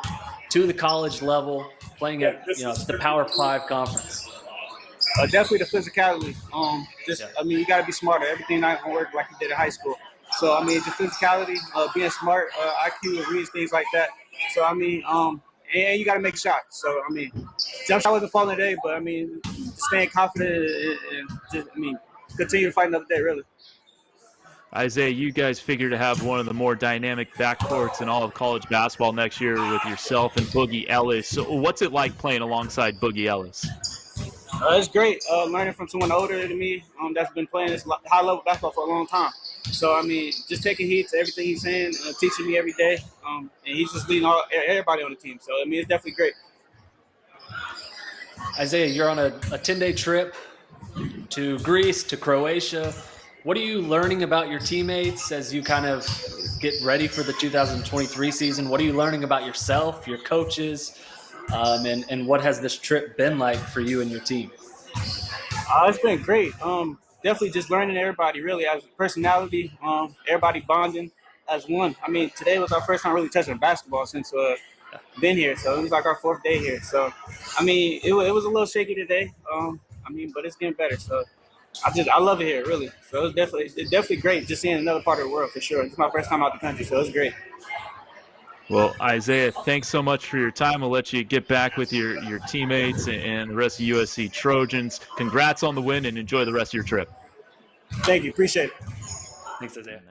to the college level, playing at the Power 5 conference? Definitely the physicality. I mean, you got to be smarter. Everything not going to work like you did in high school. So, I mean, the physicality, being smart, IQ, and reads, things like that. So, I mean, and you got to make shots. So, I mean, jump shot wasn't falling today, but, I mean, staying confident and just, I mean, continue to fight another day, really. Isaiah, you guys figure to have one of the more dynamic backcourts in all of college basketball next year with yourself and Boogie Ellis. So what's it like playing alongside Boogie Ellis? It's great learning from someone older than me that's been playing this high-level basketball for a long time. So, I mean, just taking heed to everything he's saying, teaching me every day, and he's just leading everybody on the team. So, I mean, it's definitely great. Isaiah, you're on a 10-day trip to Greece, to Croatia. What are you learning about your teammates as you kind of get ready for the 2023 season? What are you learning about yourself, your coaches, and what has this trip been like for you and your team? It's been great. Definitely just learning everybody, really, as a personality, everybody bonding as one. I mean, today was our first time really touching basketball since been here, so it was like our 4th day here. So, I mean, it was a little shaky today. I mean, but it's getting better. So, I love it here, really. So it's definitely great just seeing another part of the world for sure. It's my first time out the country, so it's great. Well, Isaiah, thanks so much for your time. We'll let you get back with your teammates and the rest of USC Trojans. Congrats on the win and enjoy the rest of your trip. Thank you. Appreciate it. Thanks, Isaiah.